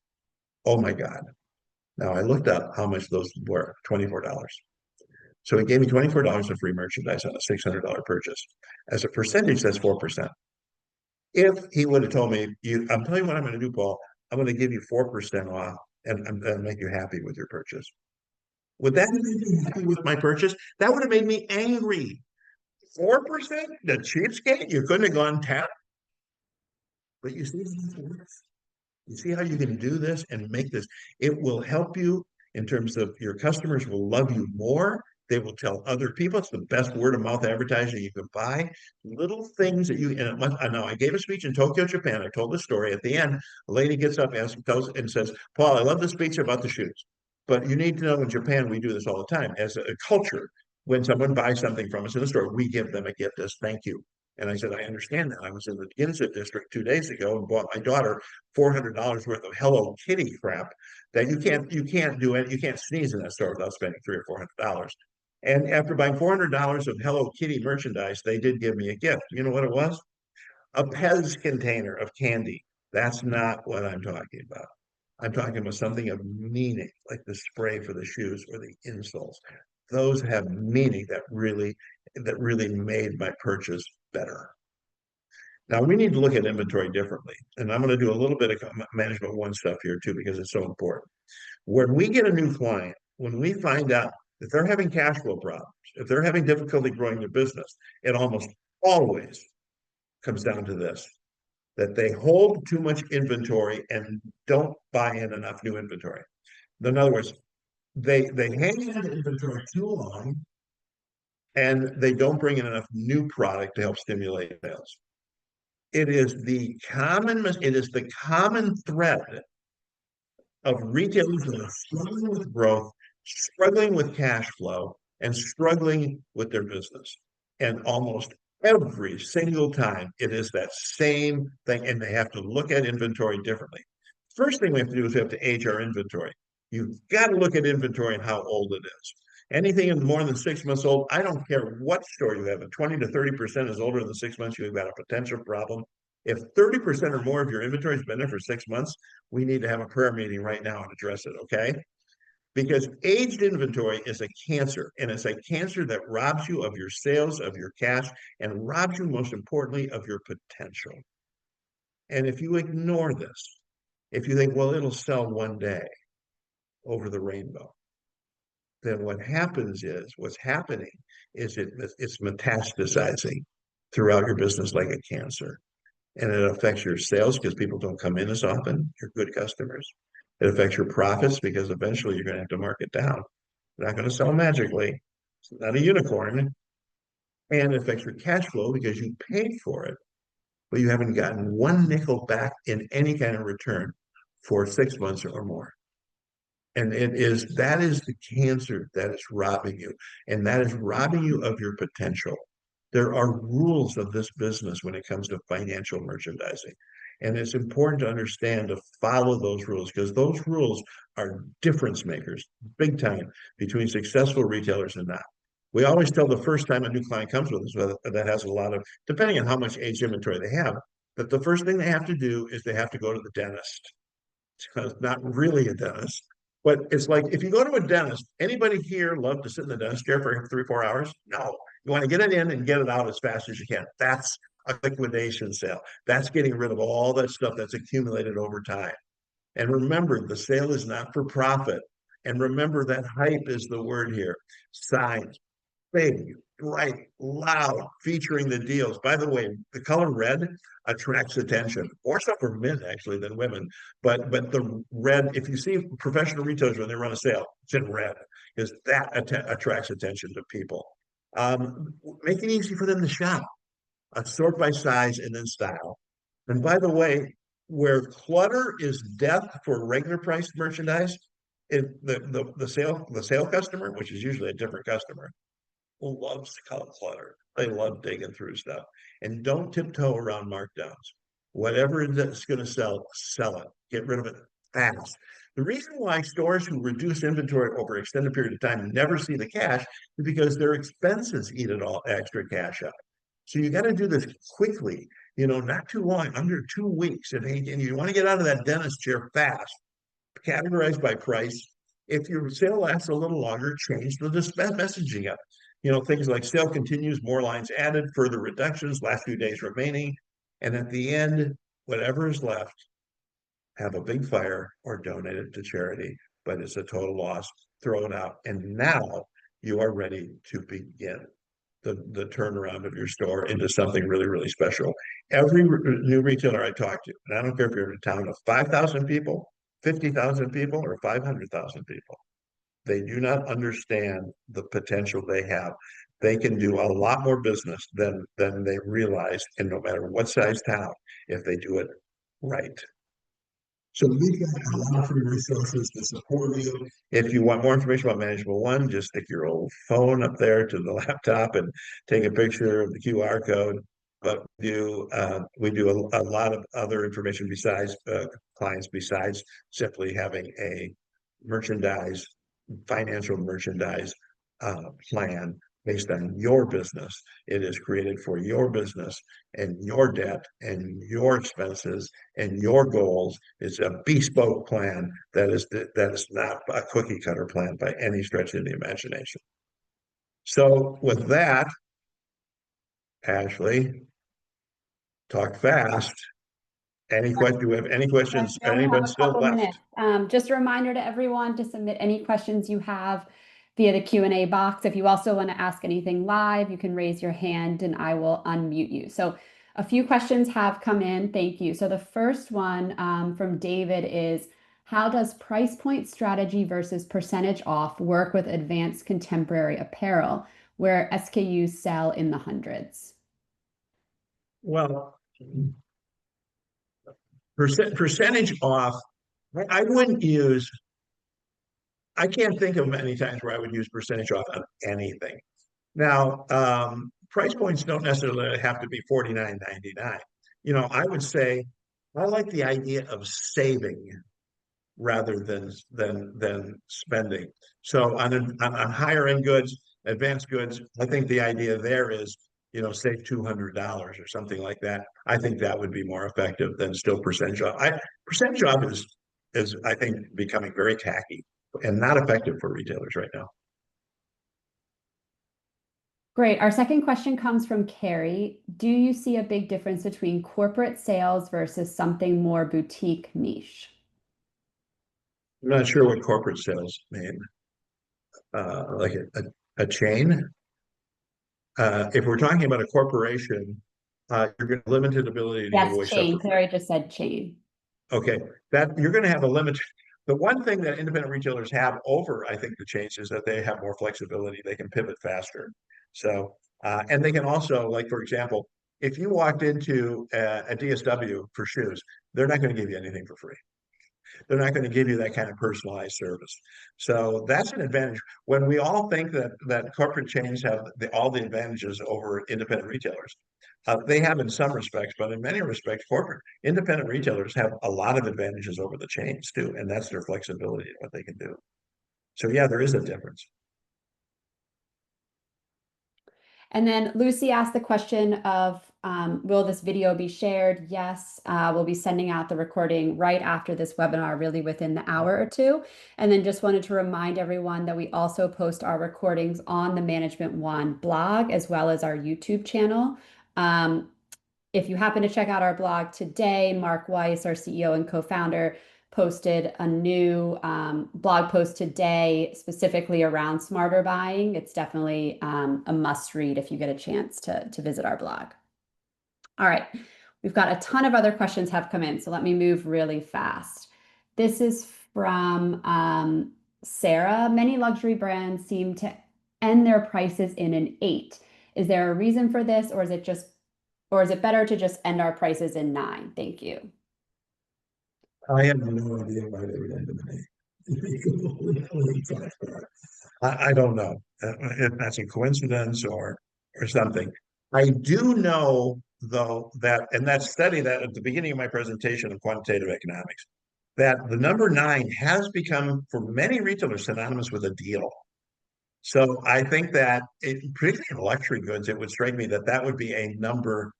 Oh my God. Now I looked up how much those were, $24. So he gave me $24 of free merchandise on a $600 purchase. As a percentage, that's 4%. If he would have told me, "I'm telling you what I'm going to do, Paul, I'm going to give you 4% off and I'm going to make you happy with your purchase." Would that have made me happy with my purchase? That would have made me angry. 4%? The cheapskate? You couldn't have gone 10. But you see how this works? You see how you can do this and make this? It will help you in terms of your customers will love you more. They will tell other people. It's the best word of mouth advertising you can buy. Little things that I know. I gave a speech in Tokyo, Japan. I told the story. At the end, a lady gets up and says, "Paul, I love the speech about the shoes. But you need to know in Japan, we do this all the time as a culture. When someone buys something from us in the store, we give them a gift as thank you." And I said, "I understand that. I was in the Ginza district 2 days ago and bought my daughter $400 worth of Hello Kitty crap that you can't do it. You can't sneeze in that store without spending $300 or $400. And after buying $400 of Hello Kitty merchandise, they did give me a gift. You know what it was? A Pez container of candy. That's not what I'm talking about. I'm talking about something of meaning, like the spray for the shoes or the insoles. Those have meaning that really made my purchase better. Now we need to look at inventory differently. And I'm going to do a little bit of management one stuff here too, because it's so important. When we get a new client, when we find out that they're having cash flow problems, if they're having difficulty growing their business, it almost always comes down to this, that they hold too much inventory and don't buy in enough new inventory. In other words, they hang on to inventory too long and they don't bring in enough new product to help stimulate sales. It is the common thread of retailers that are struggling with growth, struggling with cash flow, and struggling with their business. And almost every single time, it is that same thing, and they have to look at inventory differently. First thing we have to do is we have to age our inventory. You've got to look at inventory and how old it is. Anything more than 6 months old, I don't care what store you have, if 20 to 30% is older than 6 months, you've got a potential problem. If 30% or more of your inventory has been there for 6 months, we need to have a prayer meeting right now and address it, okay? Because aged inventory is a cancer, and it's a cancer that robs you of your sales, of your cash, and robs you, most importantly, of your potential. And if you ignore this, if you think, well, it'll sell one day over the rainbow, then what's happening is it's metastasizing throughout your business like a cancer. And it affects your sales because people don't come in as often, your good customers. It affects your profits because eventually you're going to have to mark it down. You're not going to sell magically. It's not a unicorn. And it affects your cash flow because you paid for it, but you haven't gotten one nickel back in any kind of return for 6 months or more. And that is the cancer that is robbing you, and that is robbing you of your potential. There are rules of this business when it comes to financial merchandising. And it's important to understand to follow those rules because those rules are difference makers, big time, between successful retailers and not. We always tell the first time a new client comes with us that has a lot of, depending on how much aged inventory they have, that the first thing they have to do is they have to go to the dentist. It's not really a dentist, but it's like if you go to a dentist, anybody here love to sit in the dentist chair for 3 or 4 hours? No. You want to get it in and get it out as fast as you can. That's a liquidation sale. That's getting rid of all that stuff that's accumulated over time. And remember, the sale is not for profit. And remember that hype is the word here. Signs, big, bright, loud, featuring the deals. By the way, the color red attracts attention, more so for men actually than women. But the red, if you see professional retailers when they run a sale, it's in red because that attracts attention to people. Make it easy for them to shop. Sort by size and then style. And by the way, where clutter is death for regular priced merchandise, the sale customer, which is usually a different customer, loves clutter. They love digging through stuff. And don't tiptoe around markdowns. Whatever it's going to sell, sell it. Get rid of it fast. The reason why stores who reduce inventory over an extended period of time never see the cash is because their expenses eat it all extra cash up. So you got to do this quickly, not too long, under 2 weeks. And you want to get out of that dentist chair fast, categorized by price. If your sale lasts a little longer, change the messaging up. Things like sale continues, more lines added, further reductions, last few days remaining. And at the end, whatever is left, have a big fire or donate it to charity. But it's a total loss. Throw it out. And now you are ready to begin the turnaround of your store into something really, really special. Every new retailer I talk to, and I don't care if you're in a town of 5,000 people, 50,000 people, or 500,000 people, they do not understand the potential they have. They can do a lot more business than they realize, and no matter what size town, if they do it right. So we've got a lot of free resources to support you. If you want more information about Manageable One, just stick your old phone up there to the laptop and take a picture of the QR code. But we do a lot of other information besides clients, besides simply having a financial merchandise plan based on your business. It is created for your business and your debt and your expenses and your goals. It's a bespoke plan that is not a cookie cutter plan by any stretch of the imagination. So with that, Ashley, talk fast. Any question? Do we have any questions? Anyone still left? Just a reminder to everyone to submit any questions you have via the Q&A box. If you also want to ask anything live, you can raise your hand and I will unmute you. So a few questions have come in. Thank you. So the first one from David is, how does price point strategy versus percentage off work with advanced contemporary apparel where SKUs sell in the hundreds? Well, percentage off, I wouldn't use, I can't think of many times where I would use percentage off on anything. Now, price points don't necessarily have to be $49.99. I would say I like the idea of saving rather than spending. So on higher end goods, advanced goods, I think the idea there is, save $200 or something like that. I think that would be more effective than still percentage off. Percentage off is I think becoming very tacky and not effective for retailers right now. Great. Our second question comes from Carrie. Do you see a big difference between corporate sales versus something more boutique niche? I'm not sure what corporate sales mean. like a chain. If we're talking about a corporation, you're going to limited ability to give Yes, away stuff chain. for free. Clary just said chain. Okay, that you're going to have a limit. The one thing that independent retailers have over, I think, the chains is that they have more flexibility. They can pivot faster. So, and they can also, like for example, if you walked into a DSW for shoes, they're not going to give you anything for free. They're not going to give you that kind of personalized service. So that's an advantage. When we all think that corporate chains have all the advantages over independent retailers, they have in some respects, but in many respects, corporate independent retailers have a lot of advantages over the chains too, and that's their flexibility in what they can do. So yeah, there is a difference. And then Lucy asked the question of, will this video be shared? Yes, we'll be sending out the recording right after this webinar, really within the hour or two. And then just wanted to remind everyone that we also post our recordings on the Management One blog as well as our YouTube channel. If you happen to check out our blog today, Mark Weiss, our CEO and co-founder, posted a new blog post today specifically around smarter buying. It's definitely a must read if you get a chance to visit our blog. All right, we've got a ton of other questions have come in, so let me move really fast. This is from Sarah. Many luxury brands seem to end their prices in an 8. Is there a reason for this, or is it better to just end our prices in 9? Thank you. I have no idea why they would end them in 8. I don't know if that's a coincidence or something. I do know though that, and that study that at the beginning of my presentation of quantitative economics, that the number 9 has become for many retailers synonymous with a deal. So I think that, particularly in luxury goods, it would strike me that that would be a number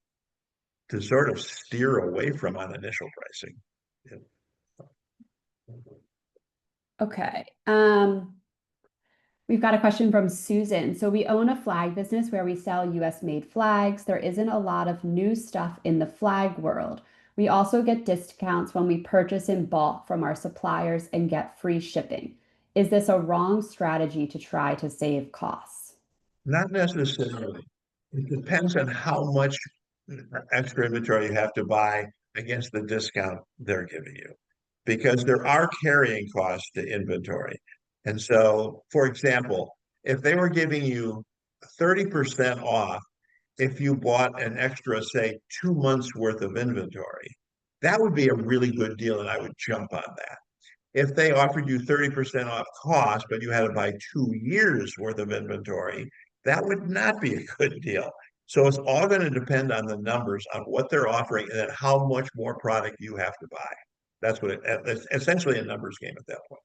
to sort of steer away from on initial pricing. Yeah. Okay. We've got a question from Susan. So we own a flag business where we sell US made flags. There isn't a lot of new stuff in the flag world. We also get discounts when we purchase in bulk from our suppliers and get free shipping. Is this a wrong strategy to try to save costs? Not necessarily. It depends on how much extra inventory you have to buy against the discount they're giving you, because there are carrying costs to inventory. And so, for example, if they were giving you 30% off if you bought an extra, say, 2 months worth of inventory, that would be a really good deal, and I would jump on that. If they offered you 30% off cost, but you had to buy 2 years worth of inventory, that would not be a good deal. So it's all going to depend on the numbers, on what they're offering, and then how much more product you have to buy. That's what it's essentially a numbers game at that point.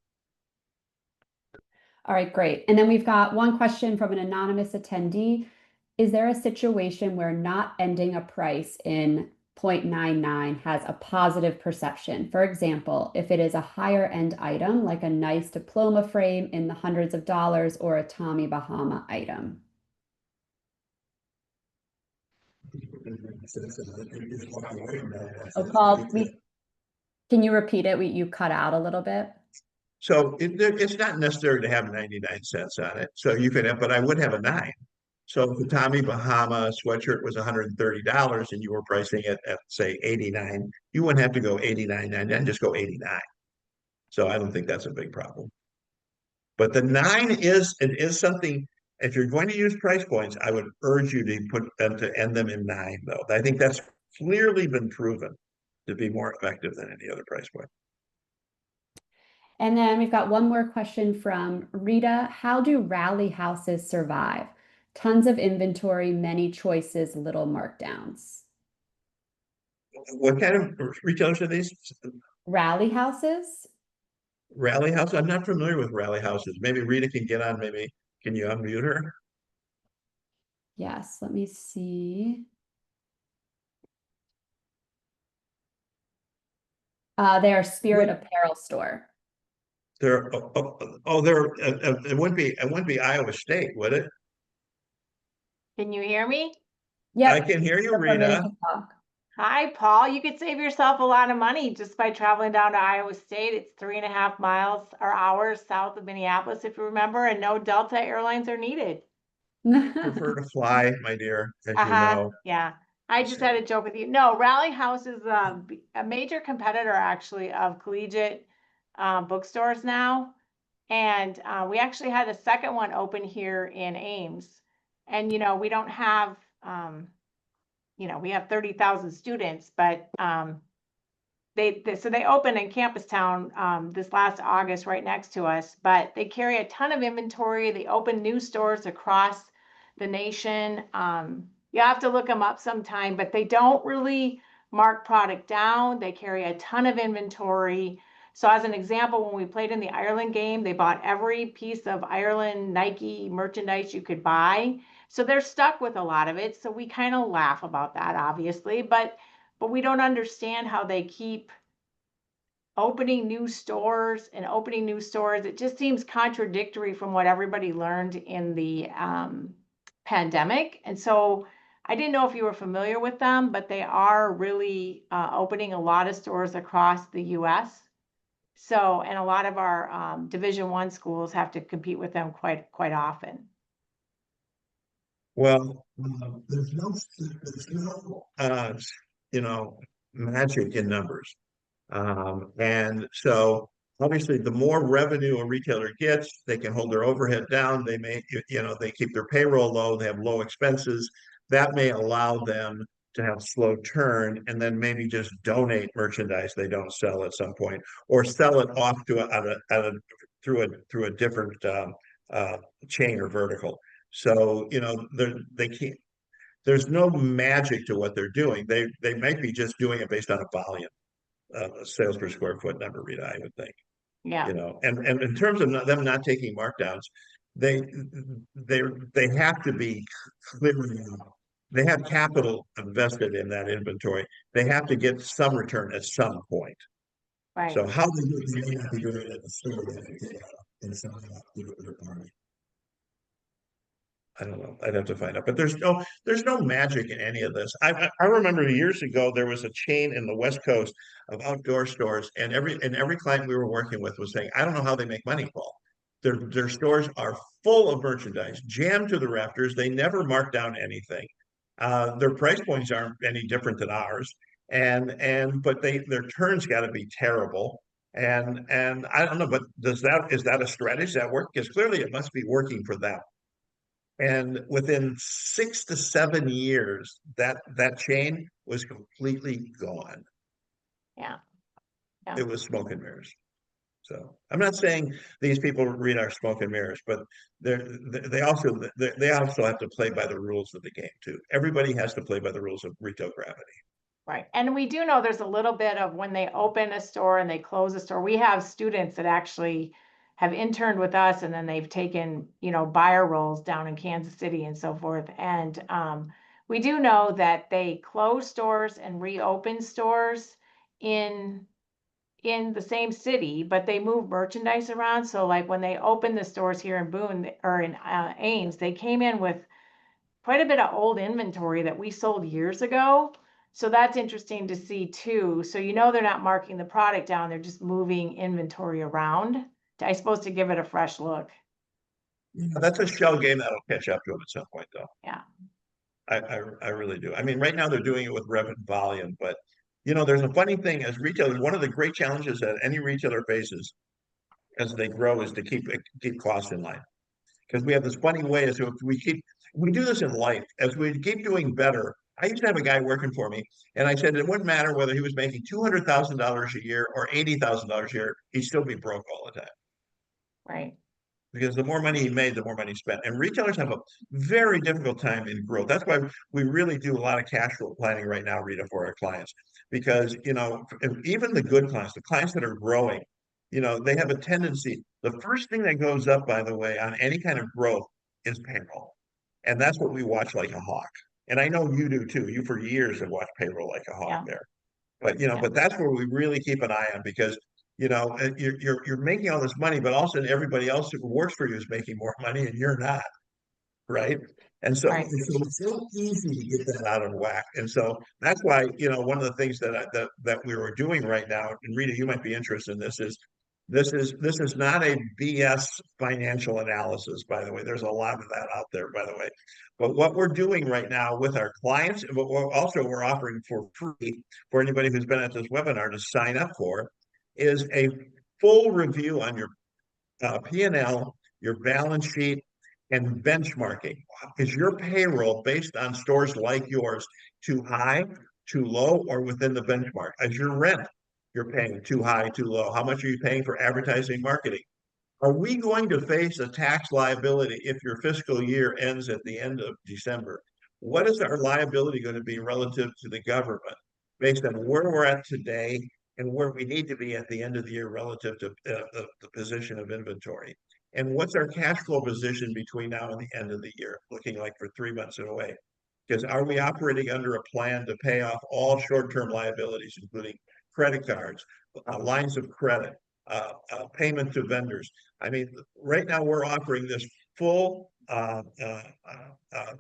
All right, great. And then we've got one question from an anonymous attendee. Is there a situation where not ending a price in 0.99 has a positive perception? For example, if it is a higher end item, like a nice diploma frame in the hundreds of dollars or a Tommy Bahama item. Oh, Paul, can you repeat it? You cut out a little bit. So it's not necessary to have 99 cents on it. So you could have, but I would have a 9. So if the Tommy Bahama sweatshirt was $130 and you were pricing it at, say, 89, you wouldn't have to go 89.99, just go 89. So I don't think that's a big problem. But the 9 is something, if you're going to use price points, I would urge you to put them to end them in 9, though. I think that's clearly been proven to be more effective than any other price point. And then we've got one more question from Rita. How do rally houses survive? Tons of inventory, many choices, little markdowns. What kind of retailers are these? Rally houses? Rally house? I'm not familiar with rally houses. Maybe Rita can get on. Maybe can you unmute her? Yes, let me see. They are Spirit Apparel Store. They're they're it wouldn't be Iowa State, would it? Can you hear me? Yep. I can hear you, You're permitted Rita. to talk. Hi, Paul. You could save yourself a lot of money just by traveling down to Iowa State. It's 3.5 miles or hours south of Minneapolis, if you remember, and no Delta airlines are needed. Prefer to fly, my dear, as you Uh-huh. know. Yeah. I just had a joke with you. No, Rally House is a major competitor actually of collegiate bookstores now. And we actually had a second one open here in Ames. And, we don't have, we have 30,000 students, but so they opened in Campus Town this last August right next to us, but they carry a ton of inventory. They open new stores across the nation. You have to look them up sometime, but they don't really mark product down. They carry a ton of inventory. So as an example, when we played in the Ireland game, they bought every piece of Ireland Nike merchandise you could buy. So they're stuck with a lot of it. So we kind of laugh about that, obviously, but we don't understand how they keep opening new stores and opening new stores. It just seems contradictory from what everybody learned in the pandemic. And so I didn't know if you were familiar with them, but they are really opening a lot of stores across the US. So, and a lot of our Division I schools have to compete with them quite often. Well, there's no you know, magic in numbers. And so obviously the more revenue a retailer gets, they can hold their overhead down. They may, they keep their payroll low, they have low expenses. That may allow them to have slow turn and then maybe just donate merchandise they don't sell at some point, or sell it off to through a different uh, chain or vertical. So, they can't, there's no magic to what they're doing. They might be just doing it based on a volume, sales per square foot number, Rita, I would think. Yeah, And in terms of them not taking markdowns, they they they have to be clearing out. They have capital invested in that inventory. They have to get some return at some point. right. So how they do it, they may not be doing it at the store, they have to get out and somehow do it with their money. I don't know. I'd have to find out. But there's no magic in any of this. I remember years ago there was a chain in the West Coast of outdoor stores, and every client we were working with was saying, I don't know how they make money, Paul. Their stores are full of merchandise, jammed to the rafters. They never mark down anything. Their price points aren't any different than ours. But their turns got to be terrible. And I don't know, but is that a strategy? Does that work? Because clearly it must be working for them. And within 6 to 7 years, that chain was completely gone. Yeah, yeah. It was smoke and mirrors. So I'm not saying these people read our smoke and mirrors, but they also have to play by the rules of the game too. Everybody has to play by the rules of retail gravity. Right. And we do know there's a little bit of when they open a store and they close a store. We have students that actually have interned with us and then they've taken, buyer roles down in Kansas City and so forth. And we do know that they close stores and reopen stores in in the same city, but they move merchandise around. So like when they opened the stores here in Boone or in Ames, they came in with quite a bit of old inventory that we sold years ago. So that's interesting to see too. So they're not marking the product down, they're just moving inventory around, I suppose, to give it a fresh look. That's a shell game that'll catch up to them at some point, though. Yeah. I really do. I mean, right now they're doing it with revenue volume, but there's a funny thing as retailers. One of the great challenges that any retailer faces as they grow is to keep costs in line. Because we have this funny way as if we do this in life, as we keep doing better. I used to have a guy working for me, and I said it wouldn't matter whether he was making $200,000 a year or $80,000 a year, he'd still be broke all the time. Right. Because the more money he made, the more money he spent. And retailers have a very difficult time in growth. That's why we really do a lot of cash flow planning right now, Rita, for our clients. Because, even the good clients, the clients that are growing, they have a tendency. The first thing that goes up, by the way, on any kind of growth is payroll. And that's what we watch like a hawk. And I know you do too. You for years have watched payroll like a hawk Yeah. there. But Yeah. but that's where we really keep an eye on because you're making all this money, but also everybody else who works for you is making more money and you're not. right? And so, Right. it's so easy to get that out of whack. And so that's why, one of the things that we were doing right now, and Rita, you might be interested in this, is this is not a BS financial analysis, by the way. There's a lot of that out there, by the way. But what we're doing right now with our clients, and what we're offering for free for anybody who's been at this webinar to sign up for, is a full review on your P&L, your balance sheet, and benchmarking. Is your payroll based on stores like yours too high, too low, or within the benchmark? Is your rent you're paying too high, too low? How much are you paying for advertising, marketing? Are we going to face a tax liability if your fiscal year ends at the end of December? What is our liability going to be relative to the government based on where we're at today and where we need to be at the end of the year relative to the position of inventory? And what's our cash flow position between now and the end of the year, looking like for 3 months away? Because are we operating under a plan to pay off all short-term liabilities, including credit cards, lines of credit, payment to vendors? I mean, right now we're offering this full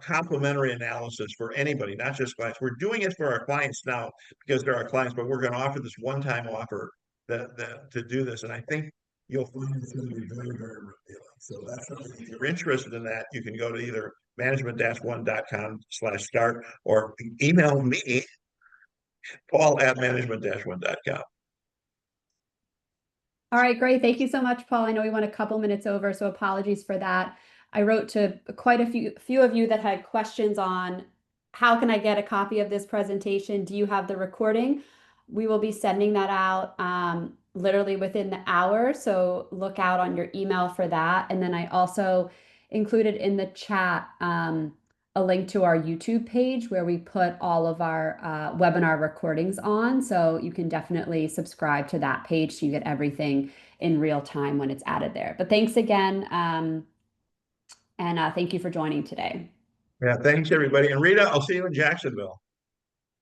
complementary analysis for anybody, not just clients. We're doing it for our clients now because they're our clients, but we're going to offer this one-time offer to do this. And I think you'll find it's going to be very, very revealing. So that's something, if you're interested in that, you can go to either management-one.com/start or email me, paul@management-one.com. All right, great. Thank you so much, Paul. I know we went a couple minutes over, so apologies for that. I wrote to quite a few of you that had questions on how can I get a copy of this presentation? Do you have the recording? We will be sending that out literally within the hour, so look out on your email for that. And then I also included in the chat a link to our YouTube page where we put all of our webinar recordings on. So you can definitely subscribe to that page so you get everything in real time when it's added there. But thanks again. And thank you for joining today. Yeah, thanks everybody. And Rita, I'll see you in Jacksonville.